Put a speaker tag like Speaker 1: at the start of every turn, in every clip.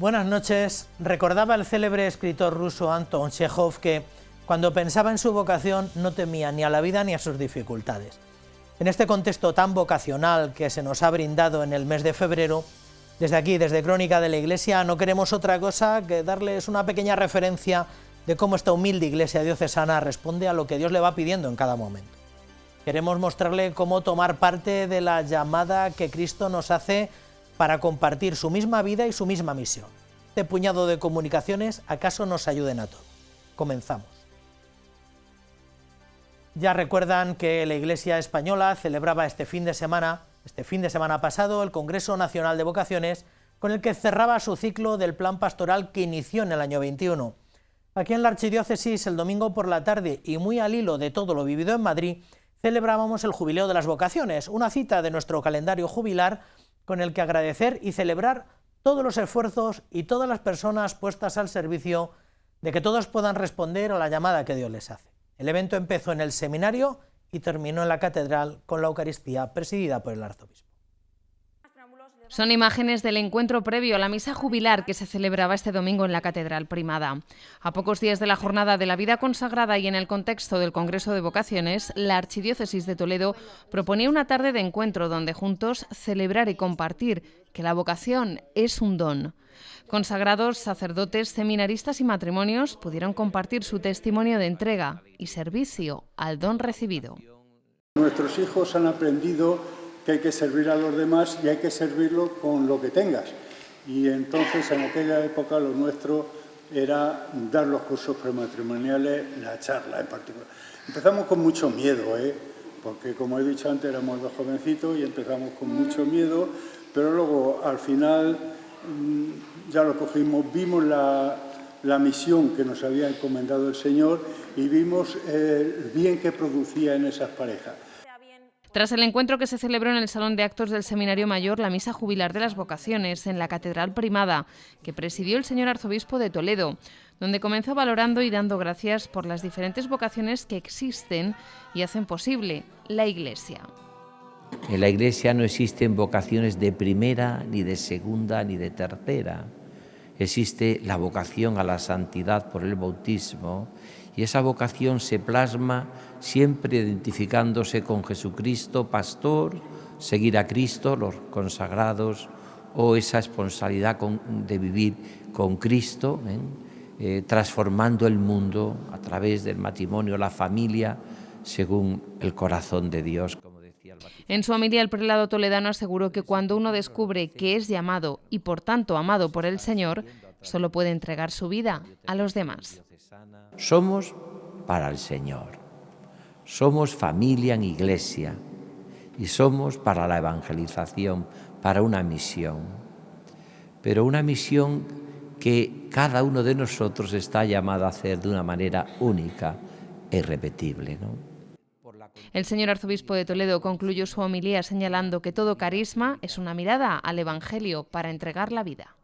Speaker 1: Buenas noches. Recordaba el célebre escritor ruso Anton Chekhov que cuando pensaba en su vocación no temía ni a la vida ni a sus dificultades. En este contexto tan vocacional que se nos ha brindado en el mes de febrero, desde aquí, desde Crónica de la Iglesia, no queremos otra cosa que darles una pequeña referencia de cómo esta humilde iglesia diocesana responde a lo que Dios le va pidiendo en cada momento. Queremos mostrarle cómo tomar parte de la llamada que Cristo nos hace para compartir su misma vida y su misma misión. Este puñado de comunicaciones acaso nos ayuden a todos. Comenzamos. Ya recuerdan que la Iglesia española celebraba este fin de semana pasado, el Congreso Nacional de Vocaciones, con el que cerraba su ciclo del plan pastoral que inició en el año 21. Aquí en la Archidiócesis, el domingo por la tarde, y muy al hilo de todo lo vivido en Madrid, celebrábamos el Jubileo de las Vocaciones, una cita de nuestro calendario jubilar con el que agradecer y celebrar todos los esfuerzos y todas las personas puestas al servicio de que todos puedan responder a la llamada que Dios les hace. El evento empezó en el seminario y terminó en la catedral con la Eucaristía presidida por el arzobispo.
Speaker 2: Son imágenes del encuentro previo a la misa jubilar que se celebraba este domingo en la Catedral Primada. A pocos días de la jornada de la vida consagrada y en el contexto del Congreso de Vocaciones, la Archidiócesis de Toledo proponía una tarde de encuentro donde juntos celebrar y compartir que la vocación es un don. Consagrados, sacerdotes, seminaristas y matrimonios pudieron compartir su testimonio de entrega y servicio al don recibido.
Speaker 3: Nuestros hijos han aprendido que hay que servir a los demás y hay que servirlo con lo que tengas. Y entonces en aquella época lo nuestro era dar los cursos prematrimoniales, la charla en particular. Empezamos con mucho miedo, porque como he dicho antes éramos dos jovencitos y empezamos con mucho miedo, pero luego al final ya lo cogimos, vimos la misión que nos había encomendado el Señor y vimos el bien que producía en esas parejas.
Speaker 2: Tras el encuentro que se celebró en el Salón de Actos del Seminario Mayor, la Misa Jubilar de las Vocaciones en la Catedral Primada, que presidió el señor arzobispo de Toledo, donde comenzó valorando y dando gracias por las diferentes vocaciones que existen y hacen posible la Iglesia.
Speaker 4: En la Iglesia no existen vocaciones de primera, ni de segunda, ni de tercera. Existe la vocación a la santidad por el bautismo y esa vocación se plasma siempre identificándose con Jesucristo, pastor, seguir a Cristo, los consagrados, o esa responsabilidad de vivir con Cristo, transformando el mundo a través del matrimonio, la familia, según el corazón de Dios.
Speaker 2: En su homilía, el prelado toledano aseguró que cuando uno descubre que es llamado y por tanto amado por el Señor, solo puede entregar su vida a los demás.
Speaker 4: Somos para el Señor, somos familia en iglesia y somos para la evangelización, para una misión, pero una misión que cada uno de nosotros está llamado a hacer de una manera única e irrepetible, ¿no?
Speaker 2: El señor arzobispo de Toledo concluyó su homilía señalando que todo carisma es una mirada al Evangelio para entregar la vida.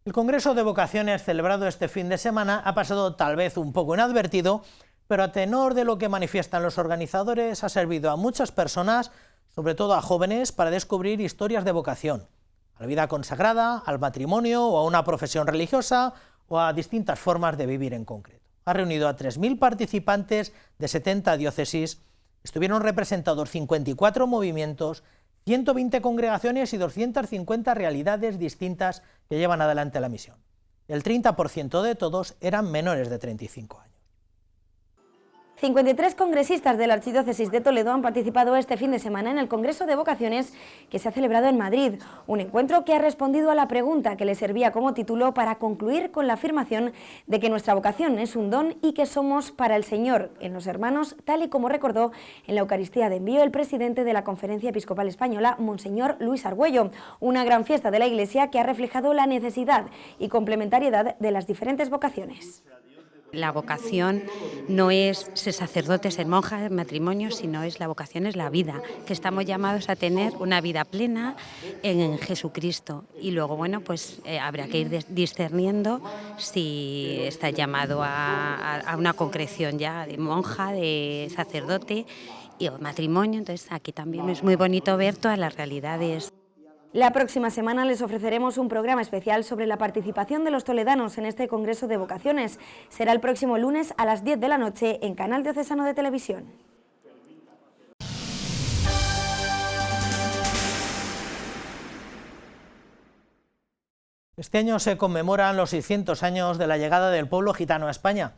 Speaker 1: El Congreso de Vocaciones celebrado este fin de semana ha pasado tal vez un poco inadvertido, pero a tenor de lo que manifiestan los organizadores ha servido a muchas personas, sobre todo a jóvenes, para descubrir historias de vocación, a la vida consagrada, al matrimonio o a una profesión religiosa o a distintas formas de vivir en concreto. Ha reunido a 3.000 participantes de 70 diócesis, estuvieron representados 54 movimientos, 120 congregaciones y 250 realidades distintas que llevan adelante la misión. El 30% de todos eran menores de 35 años.
Speaker 5: 53 congresistas de la Archidiócesis de Toledo han participado este fin de semana en el Congreso de Vocaciones que se ha celebrado en Madrid, un encuentro que ha respondido a la pregunta que le servía como título para concluir con la afirmación de que nuestra vocación es un don y que somos para el Señor en los hermanos, tal y como recordó en la Eucaristía de Envío el presidente de la Conferencia Episcopal Española, Monseñor Luis Argüello, una gran fiesta de la Iglesia que ha reflejado la necesidad y complementariedad de las diferentes vocaciones.
Speaker 6: La vocación no es ser sacerdote, ser monja, ser matrimonio, sino la vocación es la vida, que estamos llamados a tener una vida plena en Jesucristo. Y luego, bueno, pues habrá que ir discerniendo si está llamado a una concreción ya de monja, de sacerdote, y o matrimonio. Entonces aquí también es muy bonito ver todas las realidades.
Speaker 5: La próxima semana les ofreceremos un programa especial sobre la participación de los toledanos en este Congreso de Vocaciones. Será el próximo lunes a las 10 de la noche en Canal Diocesano de Televisión.
Speaker 1: Este año se conmemoran los 600 años de la llegada del pueblo gitano a España.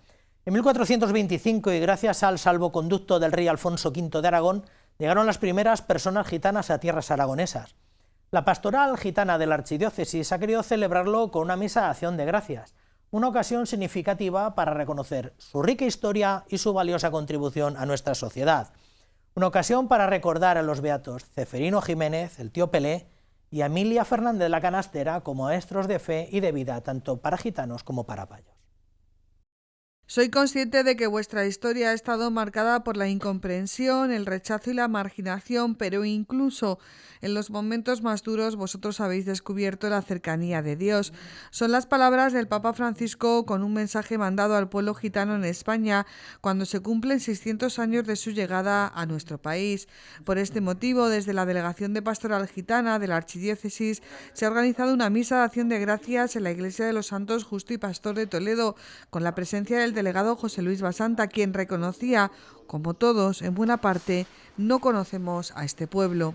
Speaker 1: En 1425, y gracias al salvoconducto del rey Alfonso V de Aragón, llegaron las primeras personas gitanas a tierras aragonesas. La pastoral gitana de la archidiócesis ha querido celebrarlo con una misa de acción de gracias, una ocasión significativa para reconocer su rica historia y su valiosa contribución a nuestra sociedad. Una ocasión para recordar a los beatos Ceferino Jiménez, el tío Pelé, y a Emilia Fernández de la Canastera como maestros de fe y de vida, tanto para gitanos como para payos.
Speaker 7: Soy consciente de que vuestra historia ha estado marcada por la incomprensión, el rechazo y la marginación, pero incluso en los momentos más duros vosotros habéis descubierto la cercanía de Dios. Son las palabras del Papa Francisco con un mensaje mandado al pueblo gitano en España cuando se cumplen 600 años de su llegada a nuestro país. Por este motivo, desde la Delegación de Pastoral Gitana de la Archidiócesis se ha organizado una misa de acción de gracias en la Iglesia de los Santos Justo y Pastor de Toledo, con la presencia del delegado José Luis Basanta, quien reconocía, como todos, en buena parte, no conocemos a este pueblo.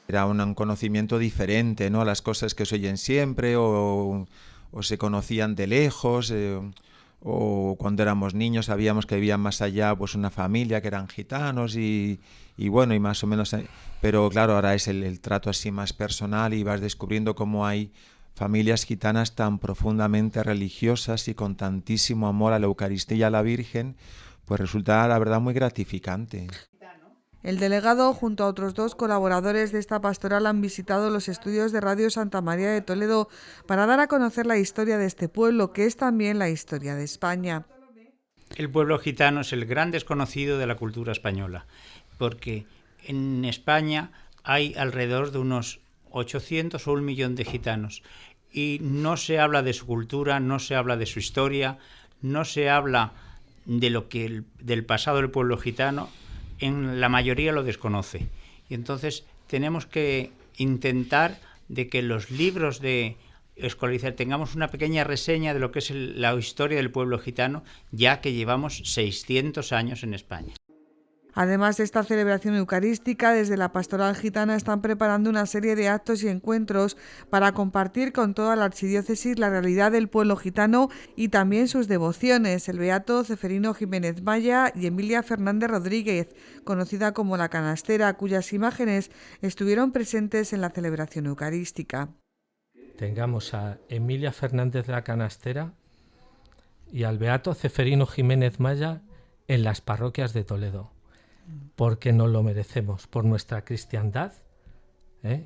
Speaker 8: Era un conocimiento diferente, ¿no?, a las cosas que se oyen siempre o se conocían de lejos, o cuando éramos niños sabíamos que había más allá pues una familia que eran gitanos y bueno, y más o menos, pero claro, ahora es el trato así más personal y vas descubriendo cómo hay familias gitanas tan profundamente religiosas y con tantísimo amor a la Eucaristía y a la Virgen, pues resulta la verdad muy gratificante.
Speaker 7: El delegado, junto a otros 2 colaboradores de esta pastoral, han visitado los estudios de Radio Santa María de Toledo para dar a conocer la historia de este pueblo, que es también la historia de España.
Speaker 9: El pueblo gitano es el gran desconocido de la cultura española, porque en España hay alrededor de unos 800 o 1 millón de gitanos y no se habla de su cultura, no se habla de su historia, no se habla de lo que del pasado del pueblo gitano. En la mayoría lo desconoce y entonces tenemos que intentar de que los libros de escolarizar tengamos una pequeña reseña de lo que es la historia del pueblo gitano, ya que llevamos 600 años en España.
Speaker 7: Además de esta celebración eucarística, desde la Pastoral Gitana están preparando una serie de actos y encuentros para compartir con toda la archidiócesis la realidad del pueblo gitano y también sus devociones. El beato Ceferino Jiménez Maya y Emilia Fernández Rodríguez, conocida como la Canastera, cuyas imágenes estuvieron presentes en la celebración eucarística.
Speaker 10: Tengamos a Emilia Fernández de la Canastera y al beato Ceferino Jiménez Maya en las parroquias de Toledo, porque nos lo merecemos, por nuestra cristiandad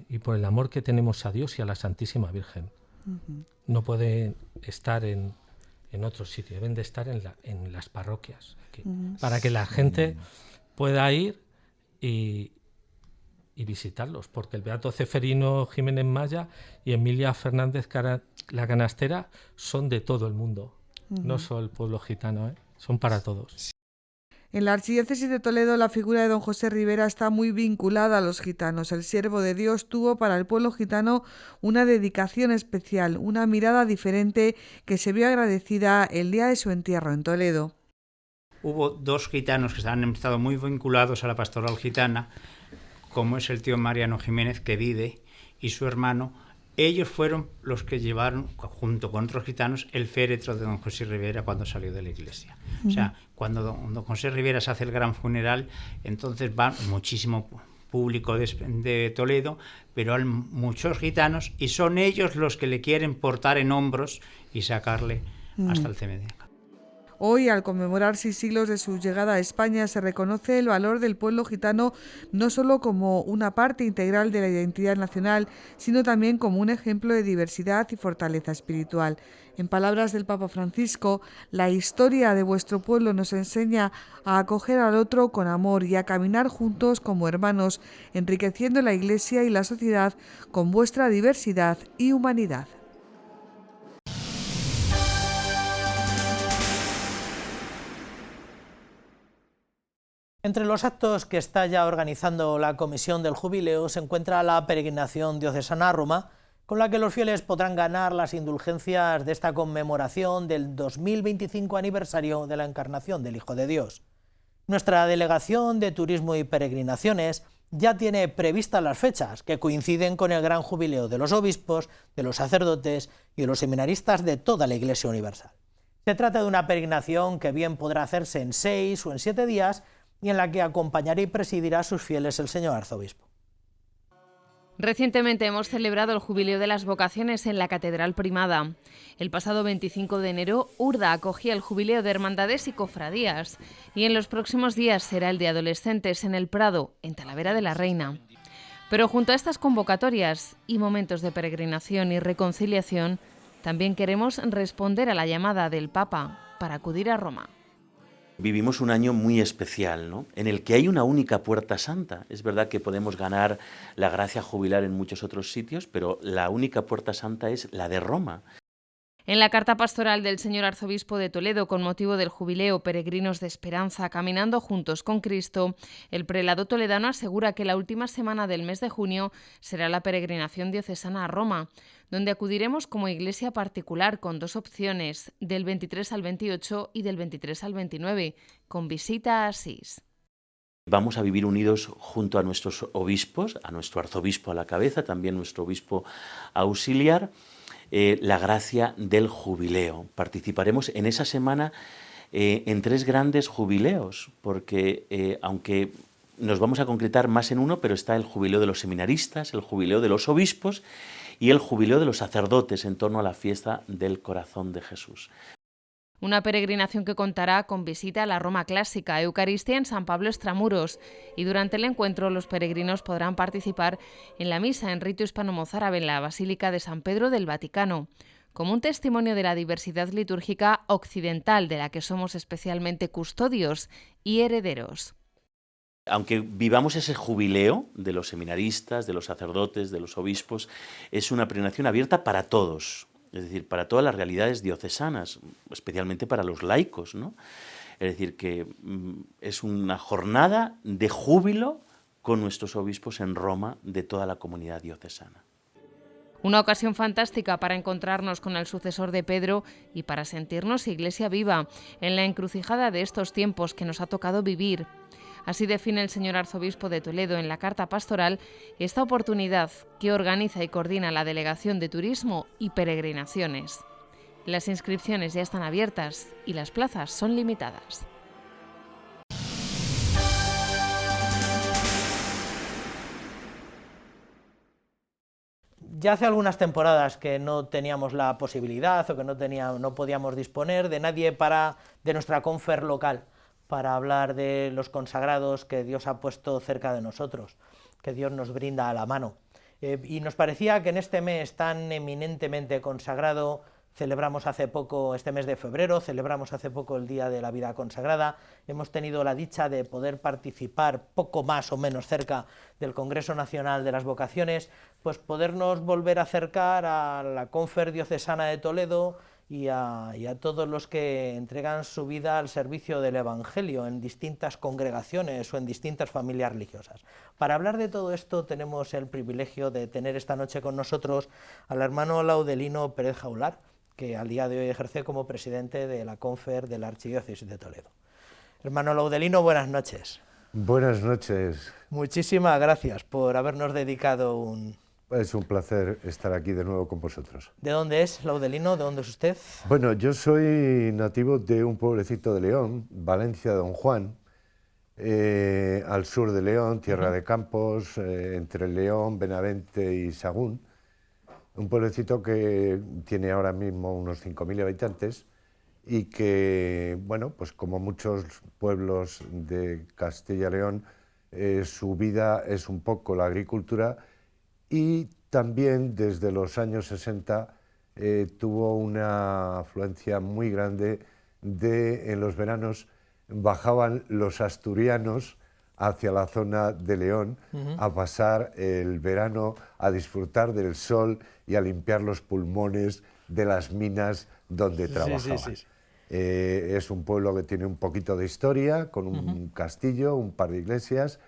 Speaker 10: y por el amor que tenemos a Dios y a la Santísima Virgen. No pueden estar en otro sitio, deben de estar en las parroquias, para que la gente pueda ir y visitarlos, porque el beato Ceferino Jiménez Maya y Emilia Fernández la Canastera son de todo el mundo, no solo el pueblo gitano, son para todos.
Speaker 7: En la Archidiócesis de Toledo la figura de don José Rivera está muy vinculada a los gitanos. El siervo de Dios tuvo para el pueblo gitano una dedicación especial, una mirada diferente que se vio agradecida el día de su entierro en Toledo.
Speaker 9: Hubo 2 gitanos que han estado muy vinculados a la pastoral gitana, como es el tío Mariano Jiménez que vive y su hermano. Ellos fueron los que llevaron, junto con otros gitanos, el féretro de don José Rivera cuando salió de la iglesia. O sea, cuando don José Rivera se hace el gran funeral, entonces va muchísimo público de Toledo, pero hay muchos gitanos y son ellos los que le quieren portar en hombros y sacarle hasta el cementerio.
Speaker 7: Hoy, al conmemorar 6 siglos de su llegada a España, se reconoce el valor del pueblo gitano no solo como una parte integral de la identidad nacional, sino también como un ejemplo de diversidad y fortaleza espiritual. En palabras del Papa Francisco, la historia de vuestro pueblo nos enseña a acoger al otro con amor y a caminar juntos como hermanos, enriqueciendo la Iglesia y la sociedad con vuestra diversidad y humanidad.
Speaker 1: Entre los actos que está ya organizando la Comisión del Jubileo se encuentra la peregrinación diocesana a Roma, con la que los fieles podrán ganar las indulgencias de esta conmemoración del 2025 aniversario de la encarnación del Hijo de Dios. Nuestra Delegación de Turismo y Peregrinaciones ya tiene previstas las fechas, que coinciden con el gran jubileo de los obispos, de los sacerdotes y de los seminaristas de toda la Iglesia Universal. Se trata de una peregrinación que bien podrá hacerse en 6 o en 7 días y en la que acompañará y presidirá a sus fieles el señor arzobispo.
Speaker 2: Recientemente hemos celebrado el Jubileo de las Vocaciones en la Catedral Primada. El pasado 25 de enero, Urda acogía el Jubileo de Hermandades y Cofradías, y en los próximos días será el de Adolescentes en el Prado, en Talavera de la Reina. Pero junto a estas convocatorias y momentos de peregrinación y reconciliación, también queremos responder a la llamada del Papa para acudir a Roma.
Speaker 11: Vivimos un año muy especial, ¿no?, en el que hay una única puerta santa. Es verdad que podemos ganar la gracia jubilar en muchos otros sitios, pero la única puerta santa es la de Roma.
Speaker 2: En la carta pastoral del señor arzobispo de Toledo con motivo del jubileo Peregrinos de Esperanza caminando juntos con Cristo, el prelado toledano asegura que la última semana del mes de junio será la peregrinación diocesana a Roma, donde acudiremos como iglesia particular con 2 opciones, del 23 al 28 y del 23 al 29, con visita a Asís.
Speaker 11: Vamos a vivir unidos junto a nuestros obispos, a nuestro arzobispo a la cabeza, también nuestro obispo auxiliar, la gracia del jubileo. Participaremos en esa semana en 3 grandes jubileos, porque aunque nos vamos a concretar más en uno, pero está el jubileo de los seminaristas, el jubileo de los obispos y el jubileo de los sacerdotes en torno a la fiesta del Corazón de Jesús.
Speaker 2: Una peregrinación que contará con visita a la Roma clásica, Eucaristía en San Pablo Extramuros, y durante el encuentro los peregrinos podrán participar en la misa en rito hispano-mozárabe en la Basílica de San Pedro del Vaticano, como un testimonio de la diversidad litúrgica occidental de la que somos especialmente custodios y herederos.
Speaker 11: Aunque vivamos ese jubileo de los seminaristas, de los sacerdotes, de los obispos, es una peregrinación abierta para todos. Es decir, para todas las realidades diocesanas, especialmente para los laicos, ¿no? Es decir, que es una jornada de júbilo con nuestros obispos en Roma de toda la comunidad diocesana.
Speaker 2: Una ocasión fantástica para encontrarnos con el sucesor de Pedro y para sentirnos iglesia viva en la encrucijada de estos tiempos que nos ha tocado vivir. Así define el señor arzobispo de Toledo en la carta pastoral esta oportunidad que organiza y coordina la Delegación de Turismo y Peregrinaciones. Las inscripciones ya están abiertas y las plazas son limitadas.
Speaker 1: Ya hace algunas temporadas que no teníamos la posibilidad o que no podíamos disponer de nadie de nuestra confer local para hablar de los consagrados que Dios ha puesto cerca de nosotros, que Dios nos brinda a la mano. Y nos parecía que en este mes tan eminentemente consagrado, celebramos hace poco, este mes de febrero, celebramos hace poco el Día de la Vida Consagrada, hemos tenido la dicha de poder participar poco más o menos cerca del Congreso Nacional de las Vocaciones, pues podernos volver a acercar a la Confer Diocesana de Toledo, y a todos los que entregan su vida al servicio del Evangelio en distintas congregaciones o en distintas familias religiosas. Para hablar de todo esto tenemos el privilegio de tener esta noche con nosotros al hermano Laudelino Pérez Jaular, que al día de hoy ejerce como presidente de la Confer de la Archidiócesis de Toledo. Hermano Laudelino, buenas noches.
Speaker 12: Buenas noches.
Speaker 1: Muchísimas gracias por habernos dedicado
Speaker 12: Es un placer estar aquí de nuevo con vosotros.
Speaker 1: ¿De dónde es Laudelino? ¿De dónde es usted?
Speaker 12: Bueno, yo soy nativo de un pueblecito de León, Valencia Don Juan, al sur de León, tierra de campos, entre León, Benavente y Sagún. Un pueblecito que tiene ahora mismo unos 5.000 habitantes y que, bueno, pues como muchos pueblos de Castilla y León, su vida es un poco la agricultura. Y también desde los años 60 tuvo una afluencia muy grande en los veranos bajaban los asturianos hacia la zona de León a pasar el verano, a disfrutar del sol y a limpiar los pulmones de las minas donde trabajaban.
Speaker 1: Sí.
Speaker 12: Es un pueblo que tiene un poquito de historia, con un castillo, un par de iglesias.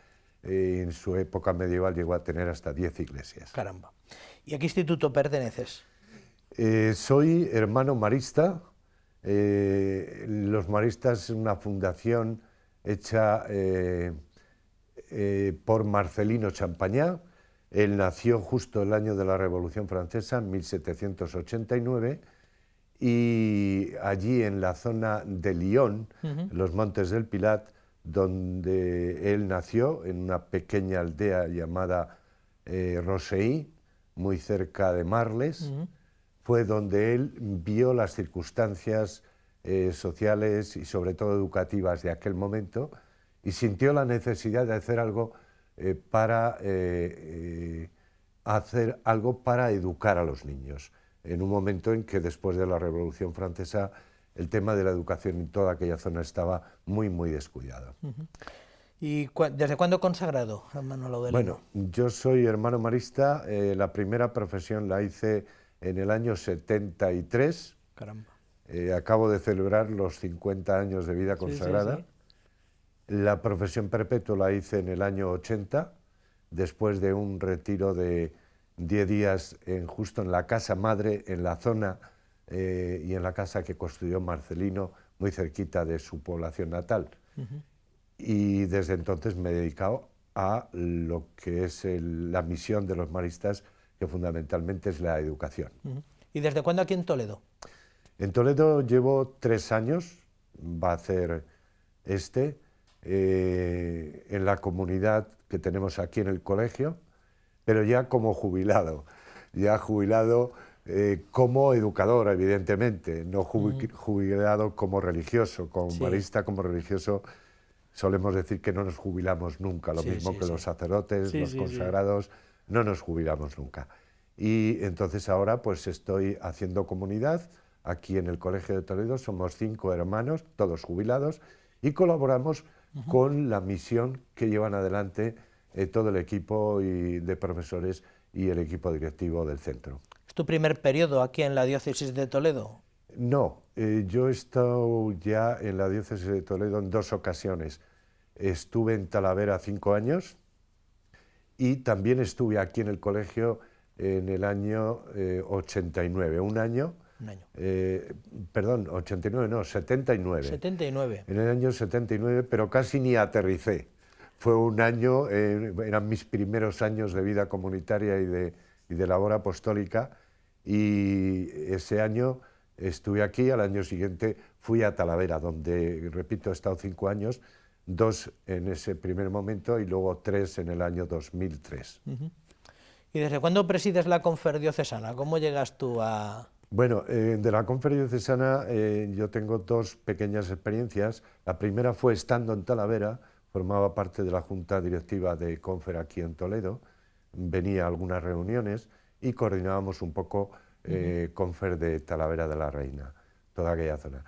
Speaker 12: En su época medieval llegó a tener hasta 10 iglesias.
Speaker 1: Caramba. ¿Y a qué instituto perteneces?
Speaker 12: Soy hermano marista. Los Maristas es una fundación hecha por Marcelino Champagnat. Él nació justo el año de la Revolución Francesa, en 1789, y allí en la zona de Lyon, los Montes del Pilat, donde él nació, en una pequeña aldea llamada Rosey, muy cerca de Marles, fue donde él vio las circunstancias sociales y sobre todo educativas de aquel momento y sintió la necesidad de hacer algo para educar a los niños, en un momento en que después de la Revolución Francesa el tema de la educación en toda aquella zona estaba muy descuidado.
Speaker 1: ¿Y desde cuándo consagrado, hermano Laudelino?
Speaker 12: Bueno, yo soy hermano marista, la primera profesión la hice en el año 73.
Speaker 1: Caramba.
Speaker 12: Acabo de celebrar los 50 años de vida consagrada.
Speaker 1: Sí.
Speaker 12: La profesión perpetua la hice en el año 80, después de un retiro de 10 días justo en la casa madre, en la zona y en la casa que construyó Marcelino, muy cerquita de su población natal. Y desde entonces me he dedicado a lo que es la misión de los maristas, que fundamentalmente es la educación.
Speaker 1: ¿Y desde cuándo aquí en Toledo?
Speaker 12: En Toledo llevo 3 años, va a hacer en la comunidad que tenemos aquí en el colegio, pero ya como jubilado, como educador, evidentemente, no jubilado como religioso, como marista, como religioso. Solemos decir que no nos jubilamos nunca, lo mismo que los sacerdotes, los consagrados, no nos jubilamos nunca. Y entonces ahora pues estoy haciendo comunidad aquí en el Colegio de Toledo, somos 5 hermanos, todos jubilados, y colaboramos con la misión que llevan adelante todo el equipo de profesores y el equipo directivo del centro.
Speaker 1: ¿Es tu primer periodo aquí en la diócesis de Toledo?
Speaker 12: No, yo he estado ya en la diócesis de Toledo en 2 ocasiones. Estuve en Talavera 5 años y también estuve aquí en el colegio en el año 89, un año. Perdón, 89 no, 79.
Speaker 1: 79.
Speaker 12: En el año 79, pero casi ni aterricé. Fue un año, eran mis primeros años de vida comunitaria y de labor apostólica, y ese año estuve aquí. Al año siguiente fui a Talavera, donde, repito, he estado 5 años, 2 en ese primer momento y luego 3 en el año 2003.
Speaker 1: ¿Y desde cuándo presides la Conferdiocesana? ¿Cómo llegas tú a...?
Speaker 12: Bueno, de la Conferdiocesana yo tengo 2 pequeñas experiencias. La primera fue estando en Talavera, formaba parte de la junta directiva de Confer aquí en Toledo, venía a algunas reuniones y coordinábamos un poco Confer de Talavera de la Reina, toda aquella zona.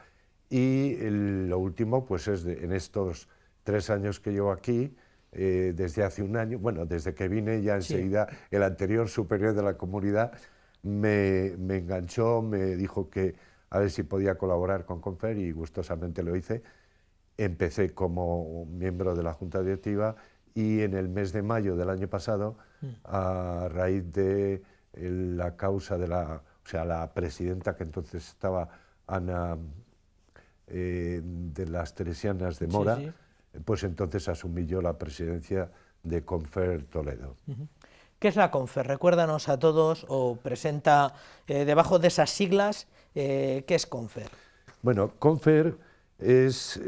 Speaker 12: Y lo último, pues es en estos 3 años que llevo aquí, desde hace un año, bueno, desde que vine ya enseguida, el anterior superior de la comunidad me enganchó, me dijo que a ver si podía colaborar con Confer y gustosamente lo hice. Empecé como miembro de la Junta Directiva y en el mes de mayo del año pasado, a raíz de la causa de la presidenta que entonces estaba, Ana, de las Teresianas de Mora, pues entonces asumí yo la presidencia de Confer Toledo.
Speaker 1: ¿Qué es la Confer? Recuérdanos a todos, o presenta debajo de esas siglas, ¿qué es Confer?
Speaker 12: Bueno, Confer es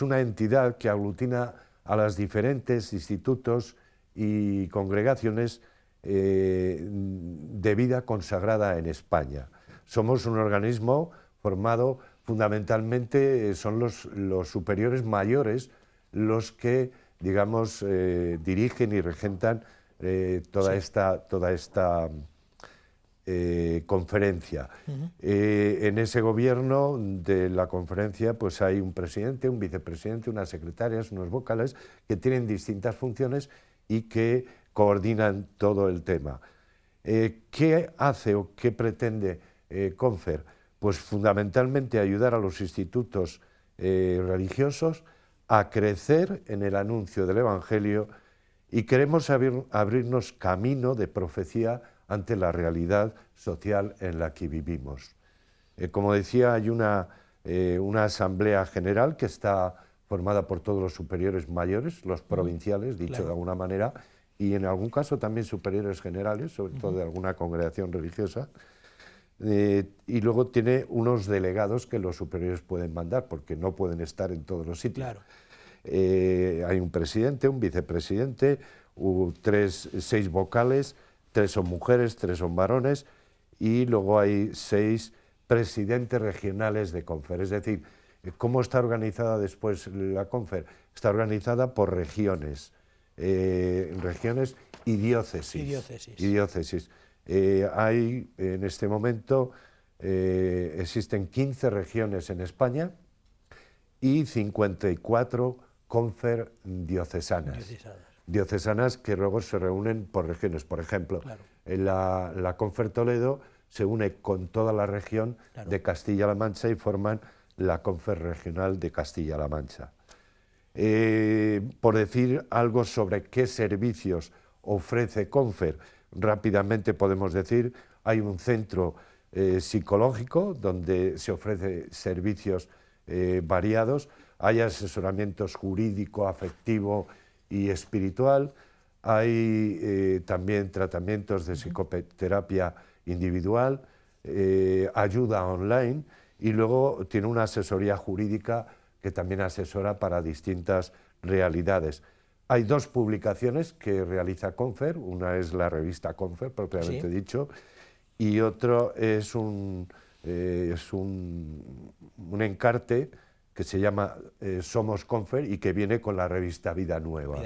Speaker 12: una entidad que aglutina a los diferentes institutos y congregaciones de vida consagrada en España. Somos un organismo formado fundamentalmente, son los superiores mayores los que, digamos, dirigen y regentan toda esta conferencia. En ese gobierno de la conferencia pues hay un presidente, un vicepresidente, unas secretarias, unos vocales que tienen distintas funciones y que coordinan todo el tema. ¿Qué hace o qué pretende Confer? Pues fundamentalmente ayudar a los institutos religiosos a crecer en el anuncio del Evangelio, y queremos abrirnos camino de profecía ante la realidad social en la que vivimos. Como decía, hay una asamblea general que está formada por todos los superiores mayores, los provinciales, dicho de alguna manera, y en algún caso también superiores generales, sobre todo de alguna congregación religiosa, y luego tiene unos delegados que los superiores pueden mandar, porque no pueden estar en todos los sitios.
Speaker 1: Claro.
Speaker 12: Hay un presidente, un vicepresidente, 6 vocales, 3 son mujeres, 3 son varones, y luego hay 6 presidentes regionales de Confer. Es decir, ¿cómo está organizada después la Confer? Está organizada por regiones, regiones y diócesis. Hay en este momento, existen 15 regiones en España y 54 Confer diocesanas que luego se reúnen por regiones. Por ejemplo, la Confer Toledo se une con toda la región de Castilla-La Mancha y forman la Confer Regional de Castilla-La Mancha. Por decir algo sobre qué servicios ofrece Confer, rápidamente podemos decir, hay un centro psicológico donde se ofrece servicios variados, hay asesoramientos jurídico, afectivo y espiritual, hay también tratamientos de psicoterapia individual, ayuda online, y luego tiene una asesoría jurídica que también asesora para distintas realidades. Hay 2 publicaciones que realiza Confer, una es la revista Confer, propiamente dicho, y otro es un encarte que se llama Somos Confer y que viene con la revista Vida Nueva.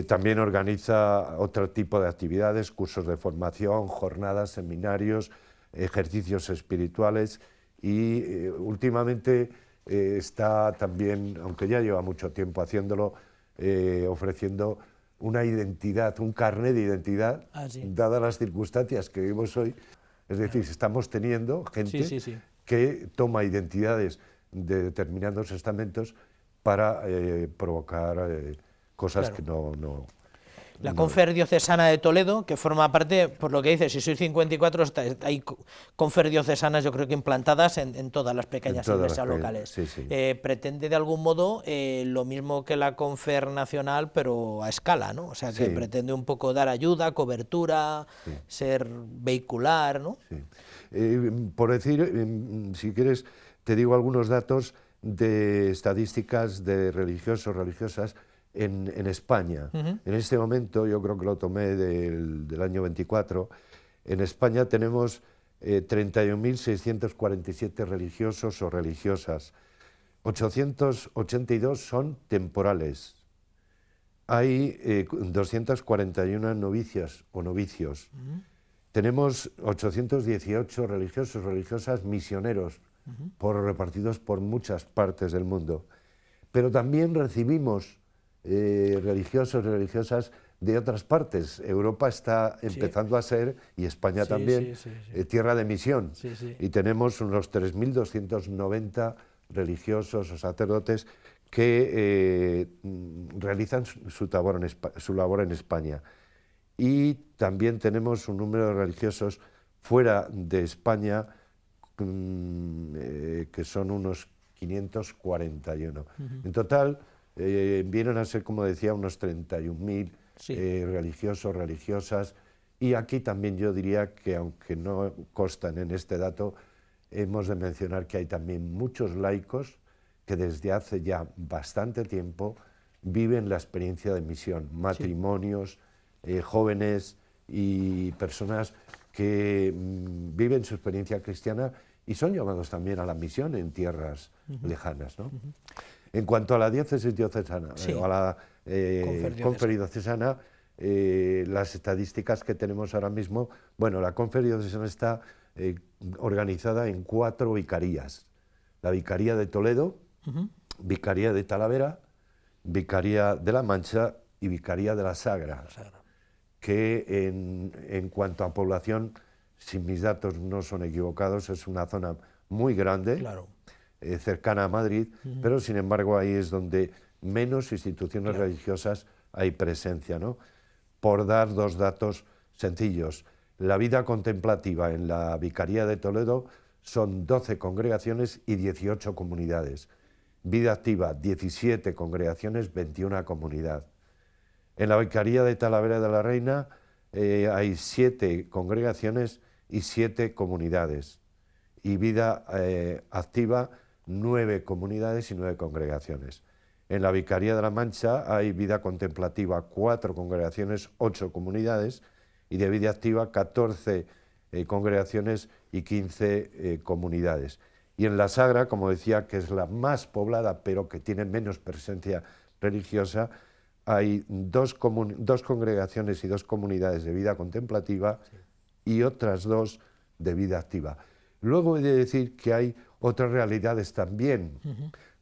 Speaker 12: También organiza otro tipo de actividades, cursos de formación, jornadas, seminarios, ejercicios espirituales, y últimamente está también, aunque ya lleva mucho tiempo haciéndolo, ofreciendo una identidad, un carnet de identidad, dadas las circunstancias que vivimos hoy. Es decir, estamos teniendo gente que toma identidades de determinados estamentos para provocar cosas que no...
Speaker 1: La Confer Diocesana de Toledo, que forma parte, por lo que dices, si sois 54, hay Confer diocesanas, yo creo que implantadas en todas las pequeñas iglesias locales. Pretende de algún modo lo mismo que la Confer nacional, pero a escala, ¿no? O sea, que pretende un poco dar ayuda, cobertura, ser vehicular, ¿no?
Speaker 12: Por decir, si quieres, te digo algunos datos de estadísticas de religiosos, religiosas, en España. En este momento, yo creo que lo tomé del año 24, en España tenemos 31.647 religiosos o religiosas, 882 son temporales, hay 241 novicias o novicios, tenemos 818 religiosos, religiosas, misioneros, repartidos por muchas partes del mundo, pero también recibimos religiosos y religiosas de otras partes. Europa está empezando a ser, y España también, tierra de misión. Y tenemos unos 3.290 religiosos o sacerdotes que realizan su labor en España. Y también tenemos un número de religiosos fuera de España que son unos 541. En total, vienen a ser, como decía, unos 31.000 religiosos, religiosas, y aquí también yo diría que, aunque no constan en este dato, hemos de mencionar que hay también muchos laicos que desde hace ya bastante tiempo viven la experiencia de misión, matrimonios, jóvenes y personas que viven su experiencia cristiana y son llamados también a la misión en tierras lejanas, ¿no? En cuanto a la diócesis diocesana, o a la Confer diocesana, las estadísticas que tenemos ahora mismo, bueno, la Confer diocesana está organizada en 4 vicarías. La Vicaría de Toledo, Vicaría de Talavera, Vicaría de La Mancha y Vicaría de la Sagra, que en cuanto a población si mis datos no son equivocados, es una zona muy grande,
Speaker 1: claro.
Speaker 12: Cercana a Madrid, pero sin embargo ahí es donde menos instituciones religiosas hay presencia, ¿no? Por dar dos datos sencillos. La vida contemplativa en la Vicaría de Toledo son 12 congregaciones y 18 comunidades. Vida activa, 17 congregaciones, 21 comunidades. En la Vicaría de Talavera de la Reina hay 7 congregaciones y 7 comunidades. Y vida activa, 9 comunidades y 9 congregaciones. En la Vicaría de la Mancha hay vida contemplativa, 4 congregaciones, 8 comunidades, y de vida activa 14 congregaciones y 15 comunidades. Y en la Sagra, como decía, que es la más poblada, pero que tiene menos presencia religiosa, hay dos congregaciones y 2 comunidades de vida contemplativa y otras 2 de vida activa. Luego he de decir que hay otras realidades también,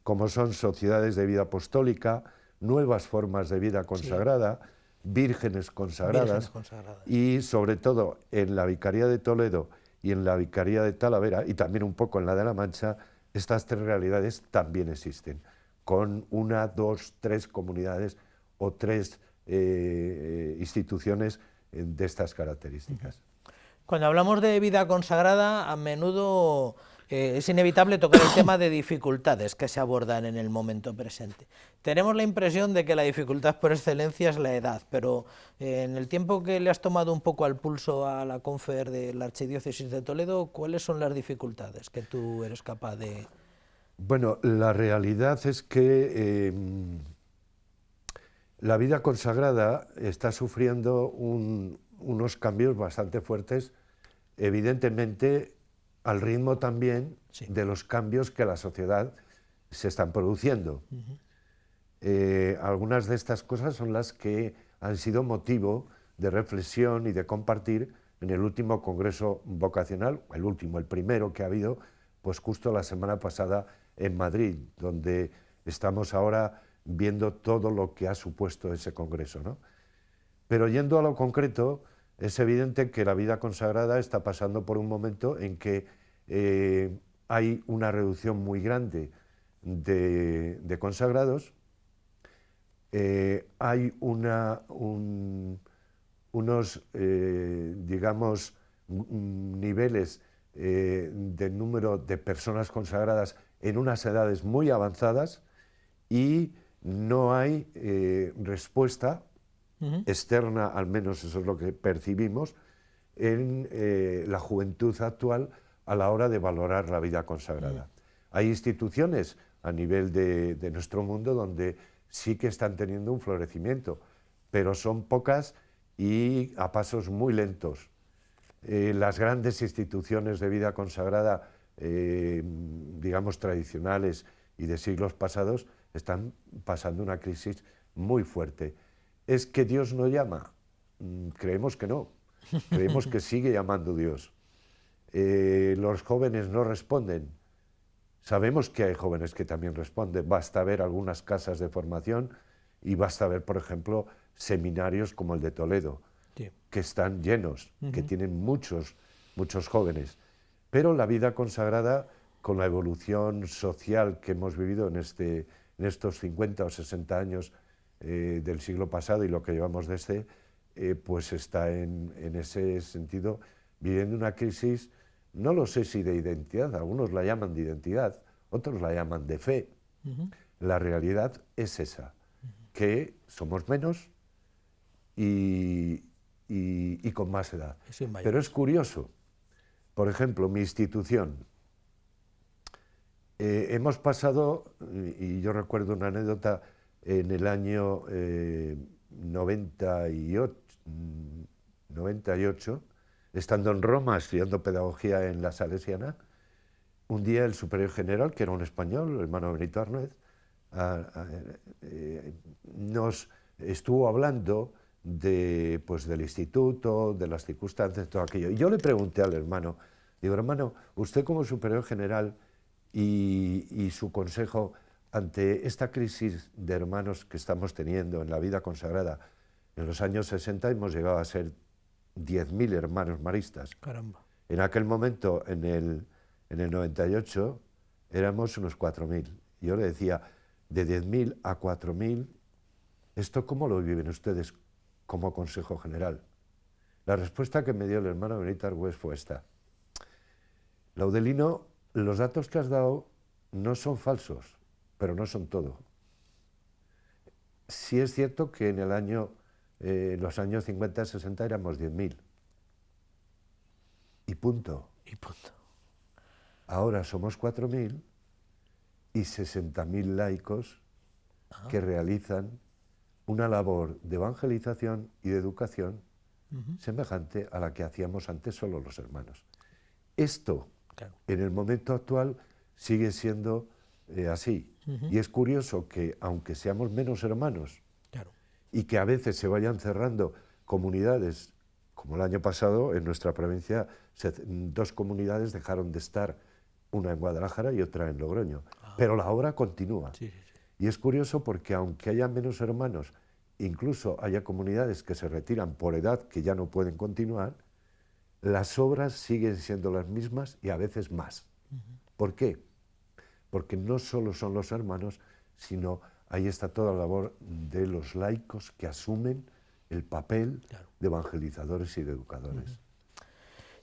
Speaker 12: como son sociedades de vida apostólica, nuevas formas de vida consagrada, vírgenes consagradas, y sobre todo en la Vicaría de Toledo y en la Vicaría de Talavera, y también un poco en la de La Mancha, estas 3 realidades también existen, con 1, 2, 3 comunidades o 3 instituciones de estas características.
Speaker 1: Cuando hablamos de vida consagrada, a menudo es inevitable tocar el tema de dificultades que se abordan en el momento presente. Tenemos la impresión de que la dificultad por excelencia es la edad, pero en el tiempo que le has tomado un poco al pulso a la confer de la Archidiócesis de Toledo, ¿cuáles son las dificultades que tú eres capaz de...?
Speaker 12: Bueno, la realidad es que la vida consagrada está sufriendo unos cambios bastante fuertes, evidentemente al ritmo también de los cambios que la sociedad se están produciendo. Algunas de estas cosas son las que han sido motivo de reflexión y de compartir en el último congreso vocacional, el primero que ha habido, pues justo la semana pasada en Madrid, donde estamos ahora viendo todo lo que ha supuesto ese congreso, ¿no? Pero yendo a lo concreto, es evidente que la vida consagrada está pasando por un momento en que hay una reducción muy grande de consagrados, hay unos, digamos, niveles de número de personas consagradas en unas edades muy avanzadas y no hay respuesta externa, al menos eso es lo que percibimos, en la juventud actual a la hora de valorar la vida consagrada. Hay instituciones a nivel de nuestro mundo donde sí que están teniendo un florecimiento, pero son pocas y a pasos muy lentos. Las grandes instituciones de vida consagrada, digamos tradicionales y de siglos pasados, están pasando una crisis muy fuerte. ¿Es que Dios no llama? Creemos que no, creemos que sigue llamando Dios. Los jóvenes no responden. Sabemos que hay jóvenes que también responden, basta ver algunas casas de formación y basta ver, por ejemplo, seminarios como el de Toledo, que están llenos, que tienen muchos jóvenes. Pero la vida consagrada, con la evolución social que hemos vivido en estos 50 o 60 años del siglo pasado y lo que llevamos de pues está en ese sentido viviendo una crisis, no lo sé si de identidad, algunos la llaman de identidad, otros la llaman de fe. La realidad es esa, que somos menos y con más edad. Pero es curioso, por ejemplo, mi institución, hemos pasado, y yo recuerdo una anécdota, en el año 98, estando en Roma estudiando pedagogía en la Salesiana, un día el superior general, que era un español, el hermano Benito Arnuez, nos estuvo hablando del instituto, de las circunstancias, todo aquello. Y yo le pregunté al hermano, digo, hermano, usted como superior general y su consejo ante esta crisis de hermanos que estamos teniendo en la vida consagrada, en los años 60 hemos llegado a ser 10.000 hermanos maristas.
Speaker 1: Caramba.
Speaker 12: En aquel momento, en el 98, éramos unos 4.000. Yo le decía, de 10.000 a 4.000, ¿esto cómo lo viven ustedes como Consejo General? La respuesta que me dio el hermano Benito Argüés fue esta. Laudelino, los datos que has dado no son falsos, pero no son todo. Sí es cierto que en los años 50-60 éramos 10.000. Y punto.
Speaker 1: Y punto.
Speaker 12: Ahora somos 4.000 y 60.000 laicos que realizan una labor de evangelización y de educación semejante a la que hacíamos antes solo los hermanos. Esto, en el momento actual, sigue siendo así. Y es curioso que, aunque seamos menos hermanos y que a veces se vayan cerrando comunidades, como el año pasado en nuestra provincia, 2 comunidades dejaron de estar, una en Guadalajara y otra en Logroño. Pero la obra continúa. Y es curioso porque aunque haya menos hermanos, incluso haya comunidades que se retiran por edad, que ya no pueden continuar, las obras siguen siendo las mismas y a veces más. ¿Por qué? Porque no solo son los hermanos, sino ahí está toda la labor de los laicos que asumen el papel de evangelizadores y de educadores.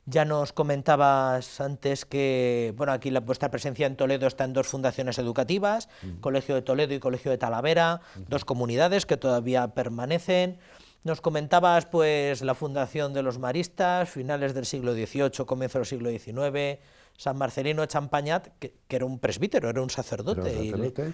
Speaker 1: Ya nos comentabas antes que, bueno, aquí vuestra presencia en Toledo está en 2 fundaciones educativas, Colegio de Toledo y Colegio de Talavera, 2 comunidades que todavía permanecen. Nos comentabas, pues, la fundación de los maristas, finales del siglo XVIII, comienzo del siglo XIX, San Marcelino de Champañat, que era un presbítero, era un sacerdote.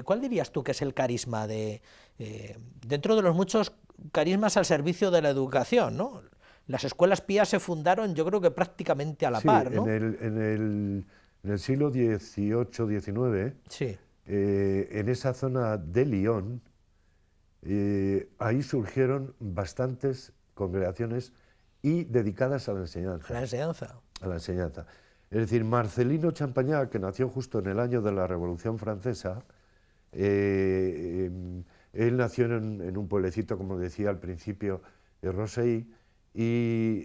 Speaker 1: ¿Cuál dirías tú que es el carisma dentro de los muchos carismas al servicio de la educación, ¿no? Las escuelas pías se fundaron, yo creo que prácticamente a la par, ¿no?
Speaker 12: En el siglo XVIII-XIX, en esa zona de Lyon, ahí surgieron bastantes congregaciones y dedicadas a la enseñanza.
Speaker 1: A la enseñanza.
Speaker 12: A la enseñanza. Es decir, Marcelino Champagnat, que nació justo en el año de la Revolución Francesa, él nació en un pueblecito, como decía al principio, Rosey, y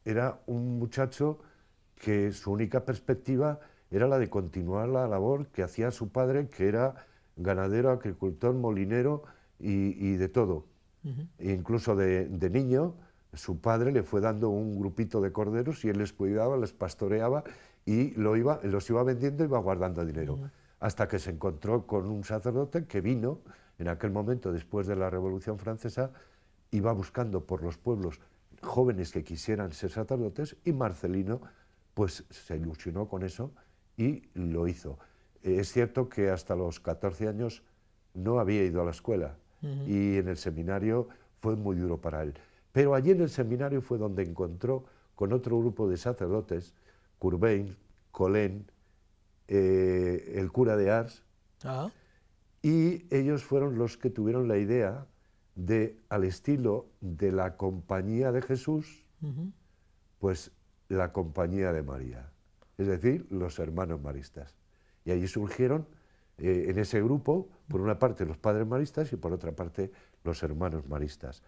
Speaker 12: era un muchacho que su única perspectiva era la de continuar la labor que hacía su padre, que era ganadero, agricultor, molinero y de todo. E incluso de niño, su padre le fue dando un grupito de corderos y él les cuidaba, les pastoreaba y los iba vendiendo y iba guardando dinero. Hasta que se encontró con un sacerdote que vino, en aquel momento, después de la Revolución Francesa, iba buscando por los pueblos jóvenes que quisieran ser sacerdotes y Marcelino pues se ilusionó con eso y lo hizo. Es cierto que hasta los 14 años no había ido a la escuela y en el seminario fue muy duro para él. Pero allí en el seminario fue donde encontró con otro grupo de sacerdotes, Courbain, Colén, el cura de Ars, y ellos fueron los que tuvieron la idea de, al estilo de la Compañía de Jesús, pues la Compañía de María, es decir, los hermanos maristas. Y allí surgieron en ese grupo, por una parte los padres maristas y por otra parte los hermanos maristas.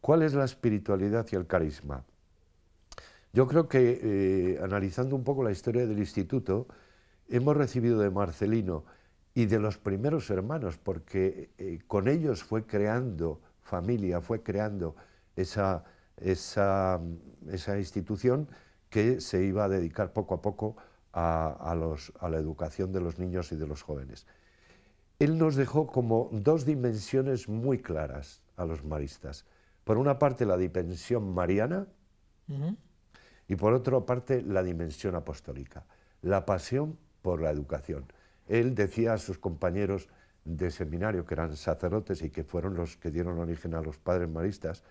Speaker 12: ¿Cuál es la espiritualidad y el carisma? Yo creo que analizando un poco la historia del instituto, hemos recibido de Marcelino y de los primeros hermanos, porque con ellos fue creando familia, fue creando esa institución que se iba a dedicar poco a poco a la educación de los niños y de los jóvenes. Él nos dejó como 2 dimensiones muy claras a los maristas. Por una parte la dimensión mariana y por otra parte la dimensión apostólica, la pasión por la educación. Él decía a sus compañeros de seminario, que eran sacerdotes y que fueron los que dieron origen a los padres maristas,